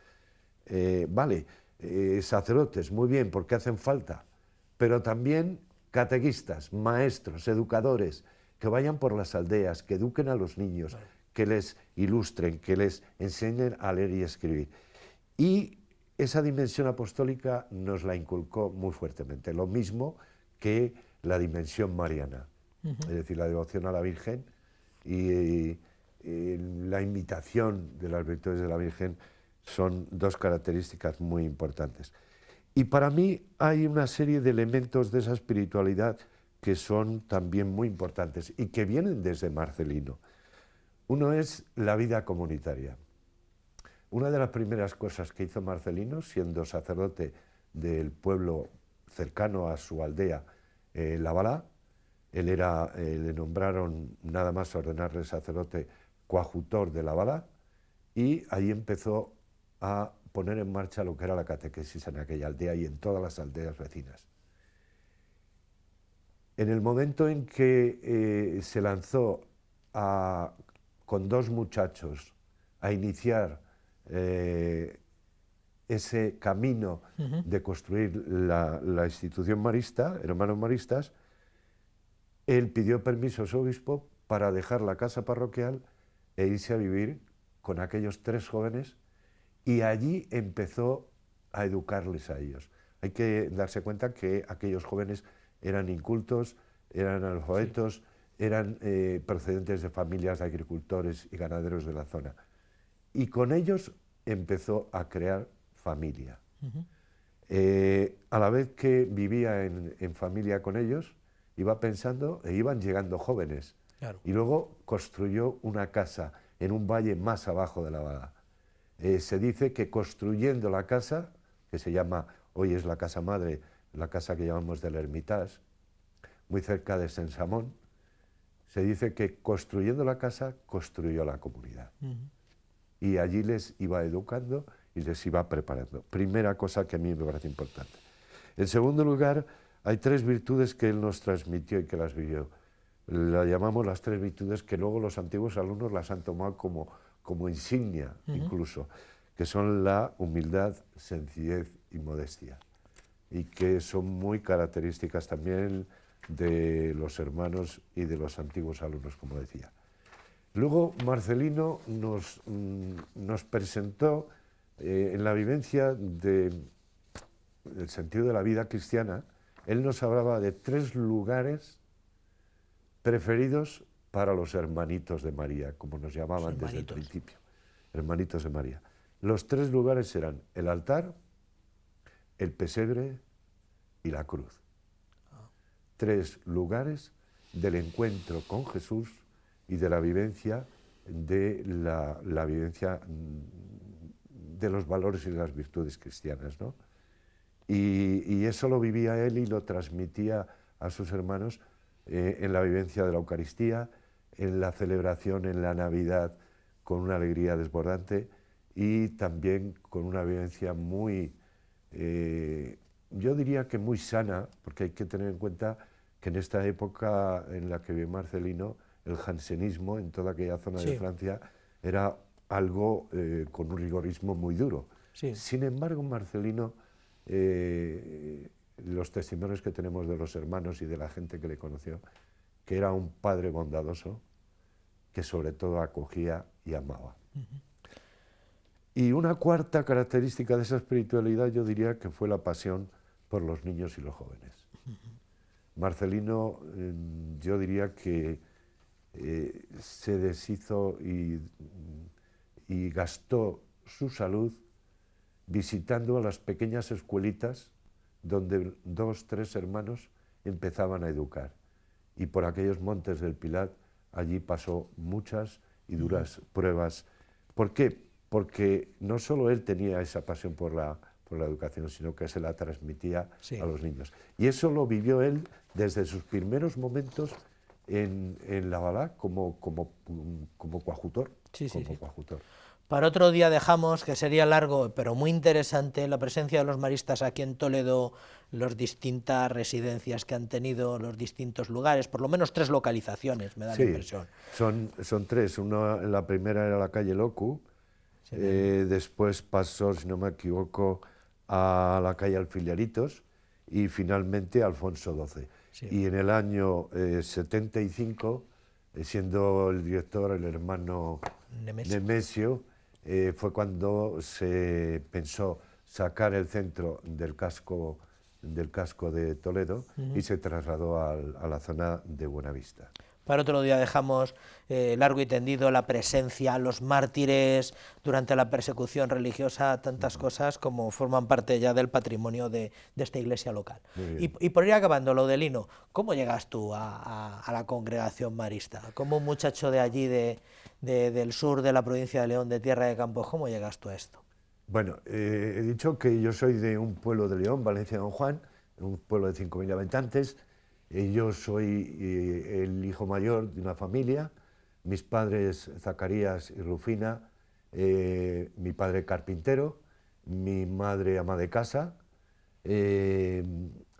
Speaker 12: sacerdotes, muy bien, porque hacen falta, pero también catequistas, maestros, educadores, que vayan por las aldeas, que eduquen a los niños, que les ilustren, que les enseñen a leer y escribir. Y esa dimensión apostólica nos la inculcó muy fuertemente, lo mismo que la dimensión mariana, es decir, la devoción a la Virgen y la imitación de las virtudes de la Virgen son dos características muy importantes. Y para mí hay una serie de elementos de esa espiritualidad que son también muy importantes y que vienen desde Marcelino. Uno es la vida comunitaria. Una de las primeras cosas que hizo Marcelino, siendo sacerdote del pueblo cercano a su aldea, Lavalá, le nombraron nada más ordenarle sacerdote coadjutor de Lavalá, y ahí empezó a poner en marcha lo que era la catequesis en aquella aldea y en todas las aldeas vecinas. En el momento en que se lanzó con dos muchachos a iniciar ese camino de construir la institución marista, hermanos maristas, él pidió permiso a su obispo para dejar la casa parroquial e irse a vivir con aquellos 3 jóvenes, y allí empezó a educarles a ellos. Hay que darse cuenta que aquellos jóvenes eran incultos, eran analfabetos, eran procedentes de familias de agricultores y ganaderos de la zona. Y con ellos empezó a crear familia. A la vez que vivía en familia con ellos, iba pensando e iban llegando jóvenes. Claro. Y luego construyó una casa en un valle más abajo de Lavalá. Se dice que construyendo la casa, que se llama, hoy es la casa madre, la casa que llamamos del Hermitage, muy cerca de Saint-Samón, se dice que construyendo la casa, construyó la comunidad. Y allí les iba educando y les iba preparando. Primera cosa que a mí me parece importante. En segundo lugar, hay 3 virtudes que él nos transmitió y que las vivió. La llamamos las 3 virtudes que luego los antiguos alumnos las han tomado como insignia, incluso, que son la humildad, sencillez y modestia, y que son muy características también de los hermanos y de los antiguos alumnos, como decía. Luego Marcelino nos presentó en la vivencia del sentido de la vida cristiana. Él nos hablaba de 3 lugares preferidos para los hermanitos de María, como nos llamaban desde el principio, hermanitos de María. Los 3 lugares eran el altar, el pesebre y la cruz. 3 lugares del encuentro con Jesús y de la vivencia de la vivencia de los valores y las virtudes cristianas, ¿no? Y eso lo vivía él y lo transmitía a sus hermanos en la vivencia de la Eucaristía, en la celebración en la Navidad con una alegría desbordante, y también con una vivencia muy, yo diría que muy sana, porque hay que tener en cuenta que en esta época en la que vive Marcelino, el jansenismo en toda aquella zona de Francia era algo con un rigorismo muy duro. Sin embargo, Marcelino, los testimonios que tenemos de los hermanos y de la gente que le conoció, que era un padre bondadoso, que sobre todo acogía y amaba. Y una cuarta característica de esa espiritualidad, yo diría que fue la pasión por los niños y los jóvenes. Marcelino, yo diría que se deshizo y gastó su salud visitando a las pequeñas escuelitas donde 2, 3 hermanos empezaban a educar. Y por aquellos montes del Pilar, allí pasó muchas y duras pruebas. ¿Por qué? Porque no solo él tenía esa pasión por la educación, sino que se la transmitía a los niños. Y eso lo vivió él desde sus primeros momentos en Lavalá como coadjutor. Coadjutor.
Speaker 1: Para otro día dejamos, que sería largo, pero muy interesante, la presencia de los maristas aquí en Toledo, las distintas residencias que han tenido, los distintos lugares, por lo menos 3 localizaciones, me da la impresión.
Speaker 12: Son 3. La primera era la calle Locu, después pasó, si no me equivoco, a la calle Alfilaritos y finalmente Alfonso XII. Y en el año 75, siendo el director el hermano Nemesio, fue cuando se pensó sacar el centro del casco de Toledo y se trasladó a la zona de Buenavista.
Speaker 1: Para otro día dejamos largo y tendido la presencia, los mártires durante la persecución religiosa, tantas cosas como forman parte ya del patrimonio de esta iglesia local. Y por ir acabando, lo de Lino, ¿cómo llegas tú a la congregación marista? Como un muchacho de allí, del sur de la provincia de León, de Tierra de Campos, ¿cómo llegas tú a esto?
Speaker 12: Bueno, he dicho que yo soy de un pueblo de León, Valencia de Don Juan, un pueblo de 5.000 habitantes. Yo soy el hijo mayor de una familia, mis padres Zacarías y Rufina, mi padre carpintero, mi madre ama de casa,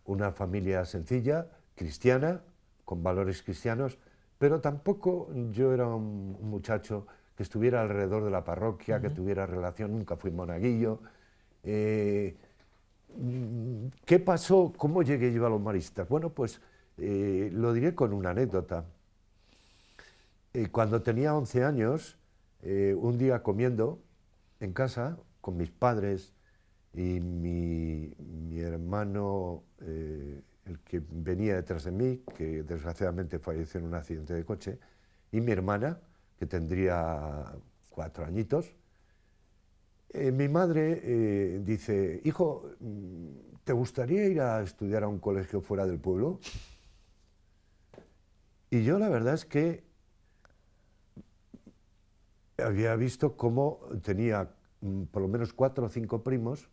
Speaker 12: una familia sencilla, cristiana, con valores cristianos, pero tampoco yo era un muchacho que estuviera alrededor de la parroquia, que tuviera relación, nunca fui monaguillo. ¿Qué pasó? ¿Cómo llegué yo a los maristas? Bueno, pues lo diré con una anécdota. Cuando tenía 11 años, un día comiendo en casa con mis padres y mi hermano, el que venía detrás de mí, que desgraciadamente falleció en un accidente de coche, y mi hermana, que tendría 4 añitos, mi madre dice: hijo, ¿te gustaría ir a estudiar a un colegio fuera del pueblo? Y yo la verdad es que había visto cómo tenía por lo menos 4 o 5 primos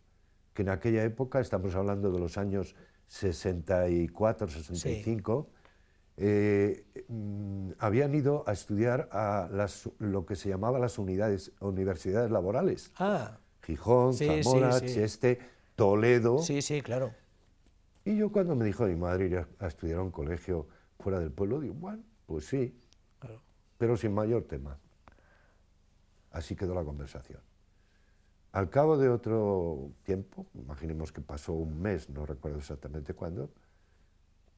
Speaker 12: que en aquella época, estamos hablando de los años 64, 65, habían ido a estudiar a lo que se llamaba las universidades laborales. Gijón, Zamora, Cheste, Toledo.
Speaker 1: Sí, sí, claro.
Speaker 12: Y yo, cuando me dijo mi madre ir a estudiar a un colegio fuera del pueblo, digo, bueno, pues sí, claro, pero sin mayor tema. Así quedó la conversación. Al cabo de otro tiempo, imaginemos que pasó un mes, no recuerdo exactamente cuándo,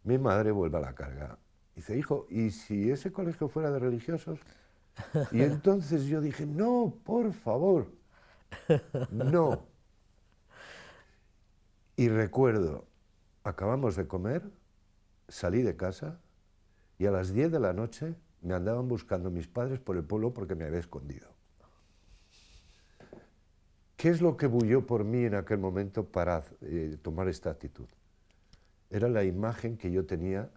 Speaker 12: mi madre vuelve a la carga. Dice: hijo, ¿y si ese colegio fuera de religiosos? Y entonces yo dije: no, por favor, no. Y recuerdo, acabamos de comer, salí de casa y a las 10 de la noche me andaban buscando mis padres por el pueblo porque me había escondido. ¿Qué es lo que bulló por mí en aquel momento para tomar esta actitud? Era la imagen que yo tenía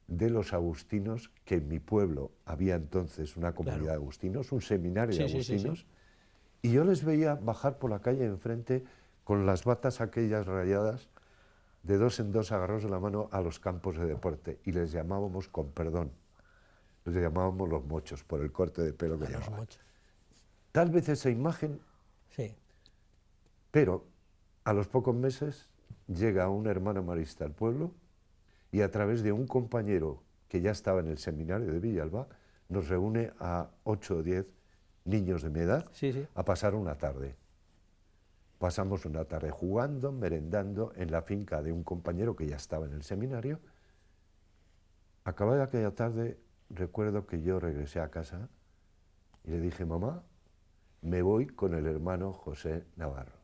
Speaker 12: de los agustinos, que en mi pueblo había entonces una comunidad de agustinos, un seminario de agustinos, y yo les veía bajar por la calle enfrente con las batas aquellas rayadas, de 2 en 2 agarrados de la mano a los campos de deporte, y les llamábamos, con perdón, les llamábamos los mochos, por el corte de pelo que llevaban. Tal vez esa imagen...
Speaker 1: Sí.
Speaker 12: Pero a los pocos meses llega un hermano marista al pueblo y a través de un compañero que ya estaba en el seminario de Villalba, nos reúne a 8 o 10 niños de mi edad a pasar una tarde. Pasamos una tarde jugando, merendando en la finca de un compañero que ya estaba en el seminario. Acabada aquella tarde, recuerdo que yo regresé a casa y le dije: mamá, me voy con el hermano José Navarro.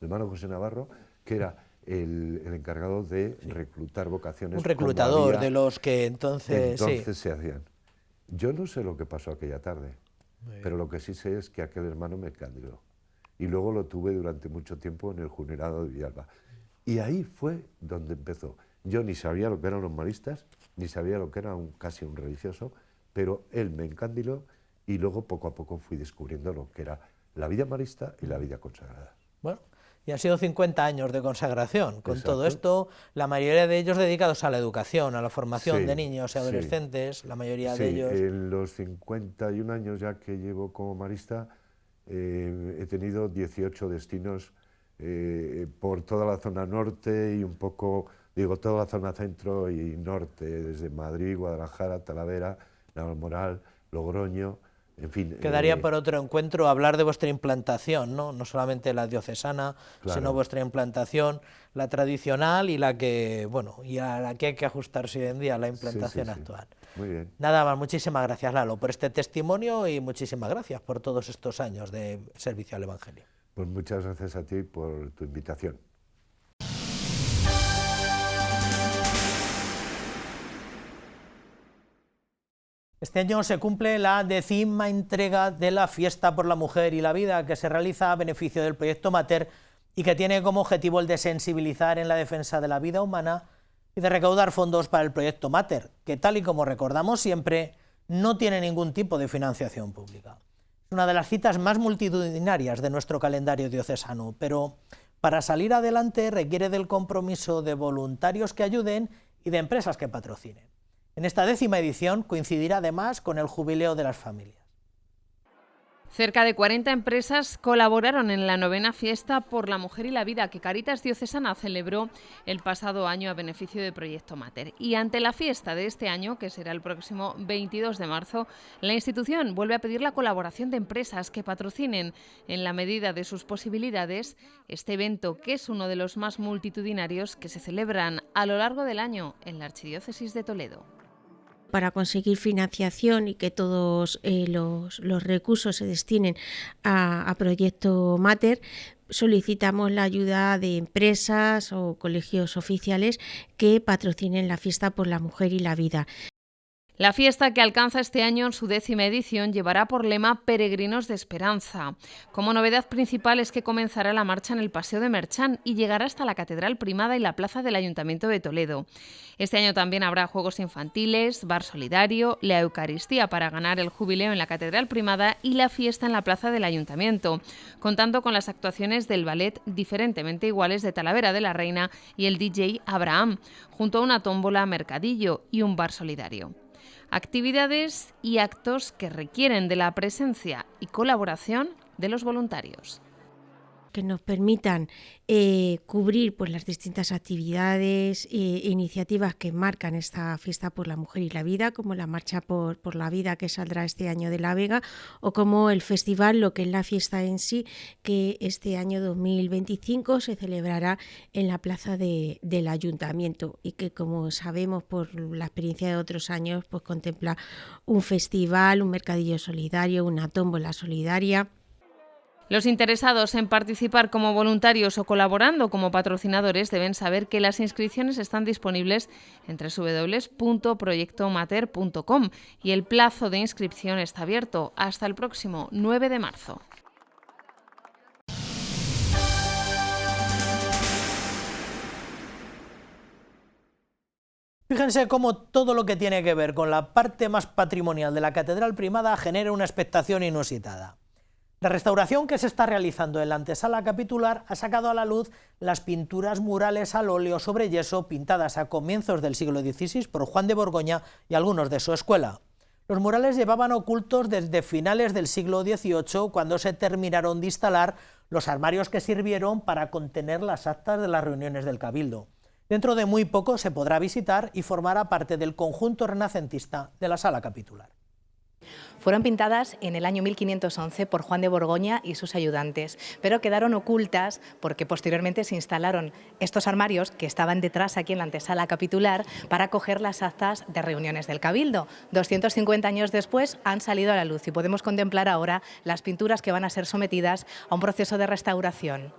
Speaker 12: El hermano José Navarro, que era el encargado de reclutar vocaciones.
Speaker 1: Un reclutador de los que entonces
Speaker 12: se hacían. Yo no sé lo que pasó aquella tarde, pero lo que sí sé es que aquel hermano me encandiló. Y luego lo tuve durante mucho tiempo en el Junerado de Villalba. Y ahí fue donde empezó. Yo ni sabía lo que eran los maristas, ni sabía lo que era casi un religioso, pero él me encandiló y luego poco a poco fui descubriendo lo que era la vida marista y la vida consagrada.
Speaker 1: Bueno, y han sido 50 años de consagración. Con todo esto, la mayoría de ellos dedicados a la educación, a la formación de niños y adolescentes, la mayoría de ellos...
Speaker 12: En los 51 años ya que llevo como marista, he tenido 18 destinos por toda la zona norte y un poco, digo, toda la zona centro y norte, desde Madrid, Guadalajara, Talavera, Navalmoral, Logroño... En fin,
Speaker 1: quedaría para otro encuentro hablar de vuestra implantación, no solamente la diocesana, sino vuestra implantación, la tradicional y la que, bueno, y a la que hay que ajustarse hoy en día, la implantación actual.
Speaker 12: Muy bien.
Speaker 1: Nada más, muchísimas gracias, Lalo, por este testimonio y muchísimas gracias por todos estos años de servicio al Evangelio.
Speaker 12: Pues muchas gracias a ti por tu invitación.
Speaker 1: Este año se cumple la 10ª entrega de la Fiesta por la Mujer y la Vida, que se realiza a beneficio del proyecto Mater y que tiene como objetivo el de sensibilizar en la defensa de la vida humana y de recaudar fondos para el proyecto Mater, que tal y como recordamos siempre, no tiene ningún tipo de financiación pública. Es una de las citas más multitudinarias de nuestro calendario diocesano, pero para salir adelante requiere del compromiso de voluntarios que ayuden y de empresas que patrocinen. En esta 10ª edición coincidirá además con el Jubileo de las Familias.
Speaker 2: Cerca de 40 empresas colaboraron en la 9ª Fiesta por la Mujer y la Vida que Cáritas Diocesana celebró el pasado año a beneficio de Proyecto Mater. Y ante la fiesta de este año, que será el próximo 22 de marzo, la institución vuelve a pedir la colaboración de empresas que patrocinen, en la medida de sus posibilidades, este evento, que es uno de los más multitudinarios que se celebran a lo largo del año en la Archidiócesis de Toledo.
Speaker 13: Para conseguir financiación y que todos los recursos se destinen a Proyecto Mater, solicitamos la ayuda de empresas o colegios oficiales que patrocinen la Fiesta por la Mujer y la Vida.
Speaker 2: La fiesta, que alcanza este año su 10ª edición, llevará por lema Peregrinos de Esperanza. Como novedad principal es que comenzará la marcha en el Paseo de Merchán y llegará hasta la Catedral Primada y la Plaza del Ayuntamiento de Toledo. Este año también habrá juegos infantiles, bar solidario, la Eucaristía para ganar el jubileo en la Catedral Primada y la fiesta en la Plaza del Ayuntamiento, contando con las actuaciones del ballet Diferentemente Iguales de Talavera de la Reina y el DJ Abraham, junto a una tómbola, mercadillo y un bar solidario. Actividades y actos que requieren de la presencia y colaboración de los voluntarios.
Speaker 13: Que nos permitan cubrir pues, las distintas actividades e iniciativas que marcan esta Fiesta por la Mujer y la Vida, como la Marcha por la Vida que saldrá este año de La Vega, o como el festival, lo que es la fiesta en sí, que este año 2025 se celebrará en la plaza del Ayuntamiento y que, como sabemos por la experiencia de otros años, pues contempla un festival, un mercadillo solidario, una tómbola solidaria.
Speaker 2: Los interesados en participar como voluntarios o colaborando como patrocinadores deben saber que las inscripciones están disponibles en www.proyectomater.com y el plazo de inscripción está abierto hasta el próximo 9 de marzo.
Speaker 1: Fíjense cómo todo lo que tiene que ver con la parte más patrimonial de la Catedral Primada genera una expectación inusitada. La restauración que se está realizando en la antesala capitular ha sacado a la luz las pinturas murales al óleo sobre yeso pintadas a comienzos del siglo XVI por Juan de Borgoña y algunos de su escuela. Los murales llevaban ocultos desde finales del siglo XVIII, cuando se terminaron de instalar los armarios que sirvieron para contener las actas de las reuniones del Cabildo. Dentro de muy poco se podrá visitar y formará parte del conjunto renacentista de la sala capitular.
Speaker 14: Fueron pintadas en el año 1511 por Juan de Borgoña y sus ayudantes, pero quedaron ocultas porque posteriormente se instalaron estos armarios que estaban detrás aquí en la antesala capitular para acoger las actas de reuniones del Cabildo. 250 años después han salido a la luz y podemos contemplar ahora las pinturas que van a ser sometidas a un proceso de restauración.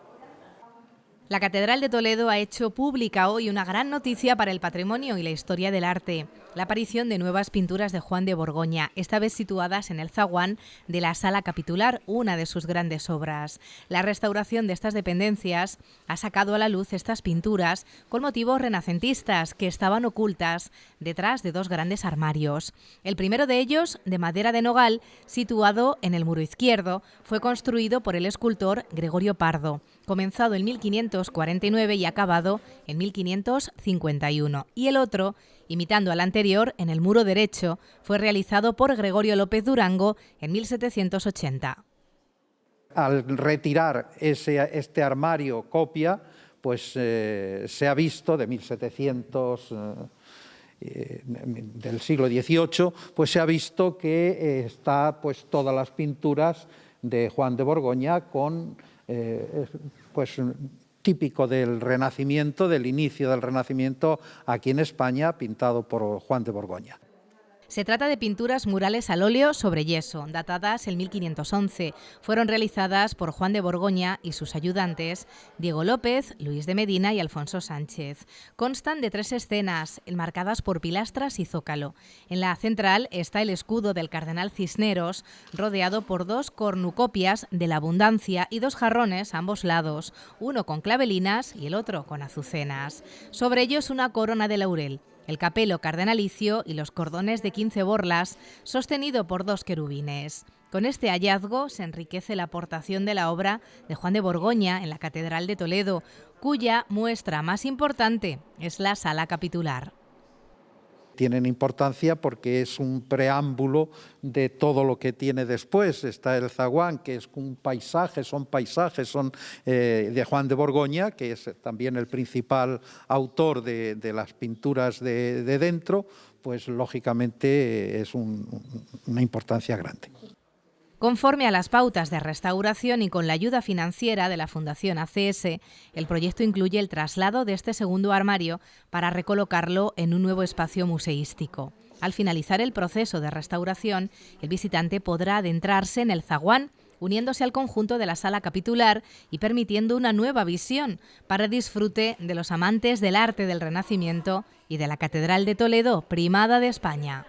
Speaker 15: La Catedral de Toledo ha hecho pública hoy una gran noticia para el patrimonio y la historia del arte: la aparición de nuevas pinturas de Juan de Borgoña, esta vez situadas en el zaguán de la Sala Capitular, una de sus grandes obras. La restauración de estas dependencias ha sacado a la luz estas pinturas con motivos renacentistas que estaban ocultas detrás de dos grandes armarios. El primero de ellos, de madera de nogal, situado en el muro izquierdo, fue construido por el escultor Gregorio Pardo, comenzado en 1549 y acabado en 1551. Y el otro, imitando al anterior, en el muro derecho, fue realizado por Gregorio López Durango en 1780.
Speaker 16: Al retirar este armario copia, pues se ha visto de 1700... del siglo XVIII, pues se ha visto que está pues todas las pinturas de Juan de Borgoña con pues típico del Renacimiento, del inicio del Renacimiento aquí en España, pintado por Juan de Borgoña.
Speaker 15: Se trata de pinturas murales al óleo sobre yeso, datadas en 1511. Fueron realizadas por Juan de Borgoña y sus ayudantes, Diego López, Luis de Medina y Alfonso Sánchez. Constan de 3 escenas, enmarcadas por pilastras y zócalo. En la central está el escudo del cardenal Cisneros, rodeado por 2 cornucopias de la abundancia y 2 jarrones a ambos lados, uno con clavelinas y el otro con azucenas. Sobre ellos una corona de laurel, el capelo cardenalicio y los cordones de 15 borlas, sostenido por 2 querubines. Con este hallazgo se enriquece la aportación de la obra de Juan de Borgoña en la Catedral de Toledo, cuya muestra más importante es la sala capitular.
Speaker 16: Tienen importancia porque es un preámbulo de todo lo que tiene después. Está el zaguán, que es un paisaje, son de Juan de Borgoña, que es también el principal autor de las pinturas de dentro, pues lógicamente es una importancia grande.
Speaker 15: Conforme a las pautas de restauración y con la ayuda financiera de la Fundación ACS, el proyecto incluye el traslado de este segundo armario para recolocarlo en un nuevo espacio museístico. Al finalizar el proceso de restauración, el visitante podrá adentrarse en el zaguán, uniéndose al conjunto de la sala capitular y permitiendo una nueva visión para disfrute de los amantes del arte del Renacimiento y de la Catedral de Toledo, primada de España.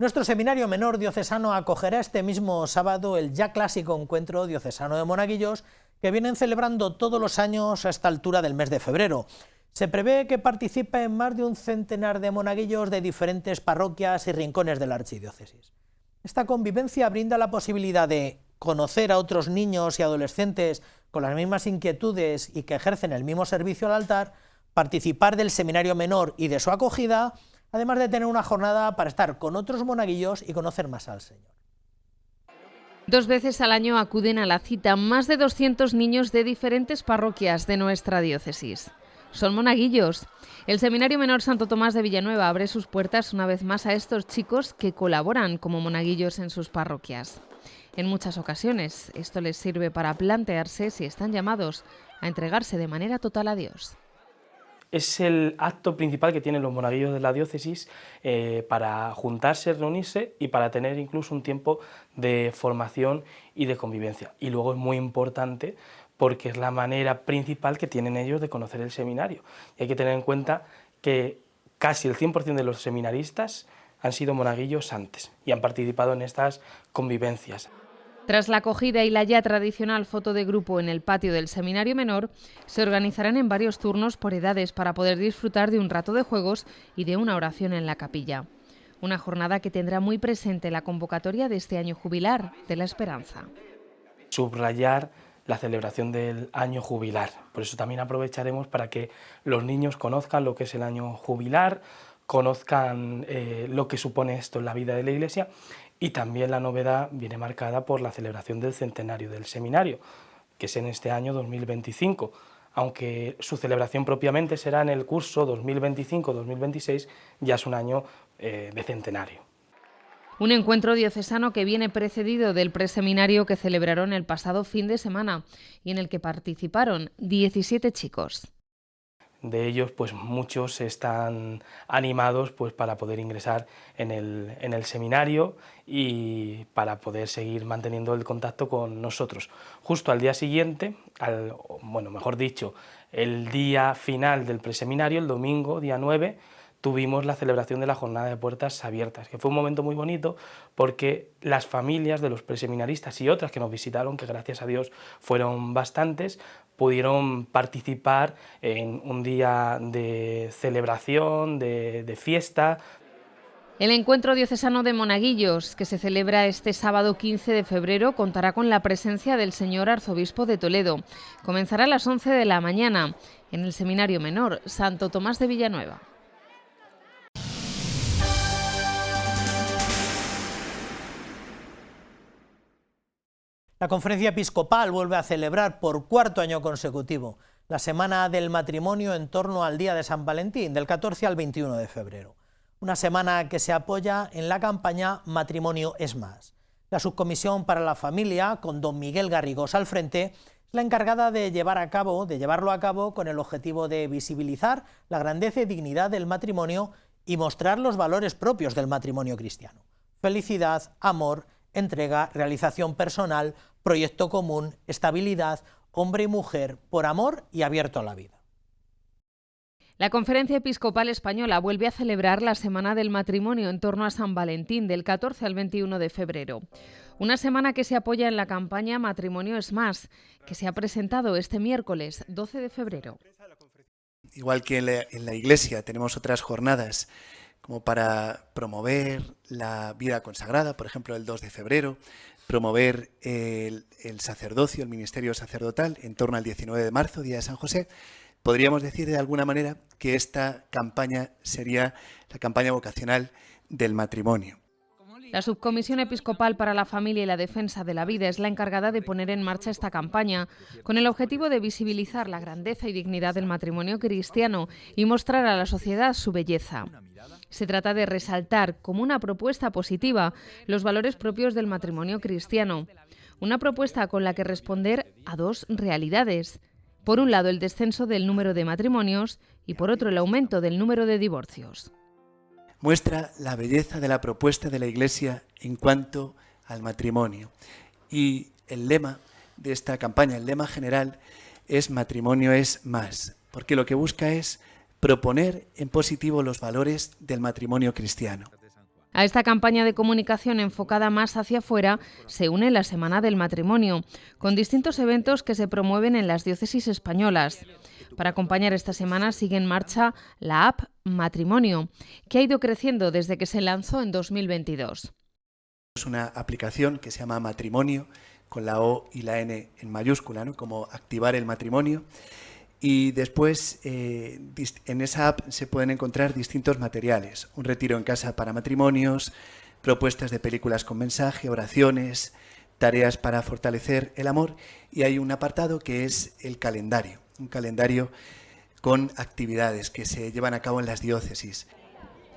Speaker 1: Nuestro Seminario Menor Diocesano acogerá este mismo sábado el ya clásico Encuentro Diocesano de Monaguillos, que vienen celebrando todos los años a esta altura del mes de febrero. Se prevé que participen más de un centenar de monaguillos de diferentes parroquias y rincones de la archidiócesis. Esta convivencia brinda la posibilidad de conocer a otros niños y adolescentes con las mismas inquietudes y que ejercen el mismo servicio al altar, participar del Seminario Menor y de su acogida, además de tener una jornada para estar con otros monaguillos y conocer más al Señor.
Speaker 2: 2 veces al año acuden a la cita más de 200 niños de diferentes parroquias de nuestra diócesis. Son monaguillos. El Seminario Menor Santo Tomás de Villanueva abre sus puertas una vez más a estos chicos que colaboran como monaguillos en sus parroquias. En muchas ocasiones esto les sirve para plantearse si están llamados a entregarse de manera total a Dios.
Speaker 17: Es el acto principal que tienen los monaguillos de la diócesis para juntarse, reunirse y para tener incluso un tiempo de formación y de convivencia. Y luego es muy importante porque es la manera principal que tienen ellos de conocer el seminario. Y hay que tener en cuenta que casi el 100% de los seminaristas han sido monaguillos antes y han participado en estas convivencias.
Speaker 2: Tras la acogida y la ya tradicional foto de grupo en el patio del Seminario Menor, se organizarán en varios turnos por edades para poder disfrutar de un rato de juegos y de una oración en la capilla. Una jornada que tendrá muy presente la convocatoria de este año jubilar de la Esperanza.
Speaker 17: Subrayar la celebración del año jubilar. Por eso también aprovecharemos para que los niños conozcan lo que es el año jubilar, conozcan lo que supone esto en la vida de la Iglesia. Y también la novedad viene marcada por la celebración del centenario del seminario, que es en este año 2025, aunque su celebración propiamente será en el curso 2025-2026, ya es un año de centenario.
Speaker 2: Un encuentro diocesano que viene precedido del preseminario que celebraron el pasado fin de semana y en el que participaron 17 chicos.
Speaker 17: De ellos, pues muchos están animados pues, para poder ingresar en el seminario y para poder seguir manteniendo el contacto con nosotros. Justo al día siguiente, mejor dicho, el día final del preseminario, el domingo, día 9, tuvimos la celebración de la jornada de puertas abiertas, que fue un momento muy bonito porque las familias de los preseminaristas y otras que nos visitaron, que gracias a Dios fueron bastantes, pudieron participar en un día de celebración, de fiesta.
Speaker 2: El Encuentro Diocesano de Monaguillos, que se celebra este sábado 15 de febrero, contará con la presencia del señor Arzobispo de Toledo. Comenzará a las 11 de la mañana en el Seminario Menor Santo Tomás de Villanueva.
Speaker 1: La Conferencia Episcopal vuelve a celebrar por 4º año consecutivo la Semana del Matrimonio en torno al Día de San Valentín, del 14 al 21 de febrero. Una semana que se apoya en la campaña Matrimonio es más. La Subcomisión para la Familia, con don Miguel Garrigós al frente, la encargada de llevarlo a cabo con el objetivo de visibilizar la grandeza y dignidad del matrimonio y mostrar los valores propios del matrimonio cristiano: felicidad, amor, entrega, realización personal, proyecto común, estabilidad, hombre y mujer, por amor y abierto a la vida.
Speaker 2: La Conferencia Episcopal Española vuelve a celebrar la Semana del Matrimonio en torno a San Valentín, del 14 al 21 de febrero. Una semana que se apoya en la campaña Matrimonio es Más, que se ha presentado este miércoles 12 de febrero.
Speaker 18: Igual que en la Iglesia tenemos otras jornadas como para promover la vida consagrada, por ejemplo el 2 de febrero, promover el sacerdocio, el ministerio sacerdotal en torno al 19 de marzo, Día de San José. Podríamos decir de alguna manera que esta campaña sería la campaña vocacional del matrimonio.
Speaker 2: La Subcomisión Episcopal para la Familia y la Defensa de la Vida es la encargada de poner en marcha esta campaña, con el objetivo de visibilizar la grandeza y dignidad del matrimonio cristiano y mostrar a la sociedad su belleza. Se trata de resaltar como una propuesta positiva los valores propios del matrimonio cristiano, una propuesta con la que responder a dos realidades: por un lado el descenso del número de matrimonios y por otro el aumento del número de divorcios.
Speaker 18: Muestra la belleza de la propuesta de la Iglesia en cuanto al matrimonio. Y el lema de esta campaña, el lema general, es Matrimonio es Más, porque lo que busca es proponer en positivo los valores del matrimonio cristiano.
Speaker 2: A esta campaña de comunicación enfocada más hacia afuera se une la Semana del Matrimonio, con distintos eventos que se promueven en las diócesis españolas. Para acompañar esta semana sigue en marcha la app Matrimonio, que ha ido creciendo desde que se lanzó en 2022.
Speaker 18: Es una aplicación que se llama Matrimonio, con la O y la N en mayúscula, ¿no? Como activar el matrimonio. Y después en esa app se pueden encontrar distintos materiales: un retiro en casa para matrimonios, propuestas de películas con mensaje, oraciones, tareas para fortalecer el amor, y hay un apartado que es el calendario, un calendario con actividades que se llevan a cabo en las diócesis.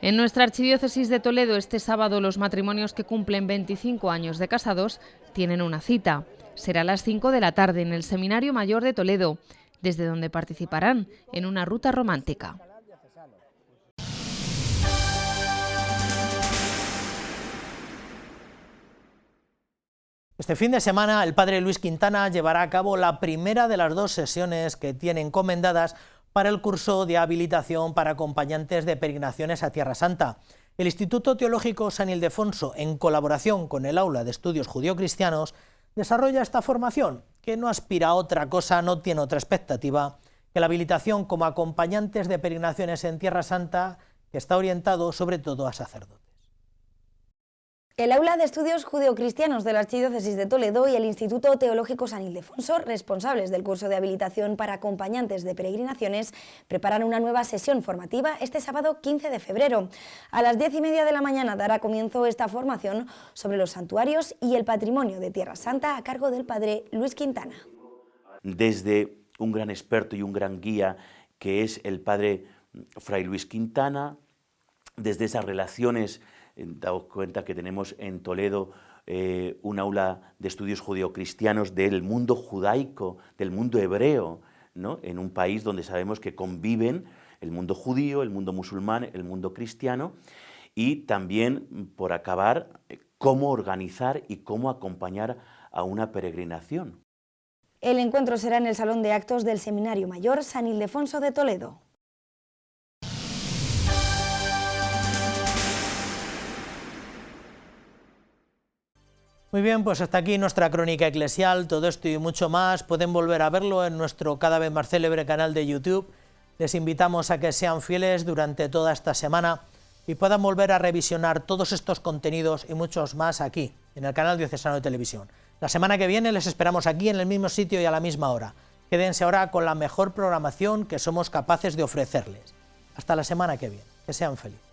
Speaker 2: En nuestra archidiócesis de Toledo, este sábado, los matrimonios que cumplen 25 años de casados tienen una cita. Será a las 5 de la tarde en el Seminario Mayor de Toledo, desde donde participarán en una ruta romántica.
Speaker 1: Este fin de semana el padre Luis Quintana llevará a cabo la primera de las 2 sesiones que tiene encomendadas para el curso de habilitación para acompañantes de peregrinaciones a Tierra Santa. El Instituto Teológico San Ildefonso, en colaboración con el Aula de Estudios Judio-Cristianos, desarrolla esta formación, que no aspira a otra cosa, no tiene otra expectativa que la habilitación como acompañantes de peregrinaciones en Tierra Santa, que está orientado sobre todo a sacerdotes.
Speaker 5: El Aula de Estudios Judeocristianos de la Archidiócesis de Toledo y el Instituto Teológico San Ildefonso, responsables del curso de habilitación para acompañantes de peregrinaciones, preparan una nueva sesión formativa este sábado 15 de febrero. A las 10:30 de la mañana dará comienzo esta formación sobre los santuarios y el patrimonio de Tierra Santa a cargo del padre Luis Quintana.
Speaker 11: Desde un gran experto y un gran guía que es el padre Fray Luis Quintana, desde esas relaciones, daos cuenta que tenemos en Toledo un aula de estudios judeocristianos del mundo judaico, del mundo hebreo, ¿no? En un país donde sabemos que conviven el mundo judío, el mundo musulmán, el mundo cristiano, y también, por acabar, cómo organizar y cómo acompañar a una peregrinación.
Speaker 5: El encuentro será en el Salón de Actos del Seminario Mayor San Ildefonso de Toledo.
Speaker 1: Muy bien, pues hasta aquí nuestra crónica eclesial. Todo esto y mucho más pueden volver a verlo en nuestro cada vez más célebre canal de YouTube. Les invitamos a que sean fieles durante toda esta semana y puedan volver a revisionar todos estos contenidos y muchos más aquí, en el canal diocesano de televisión. La semana que viene les esperamos aquí en el mismo sitio y a la misma hora. Quédense ahora con la mejor programación que somos capaces de ofrecerles. Hasta la semana que viene. Que sean felices.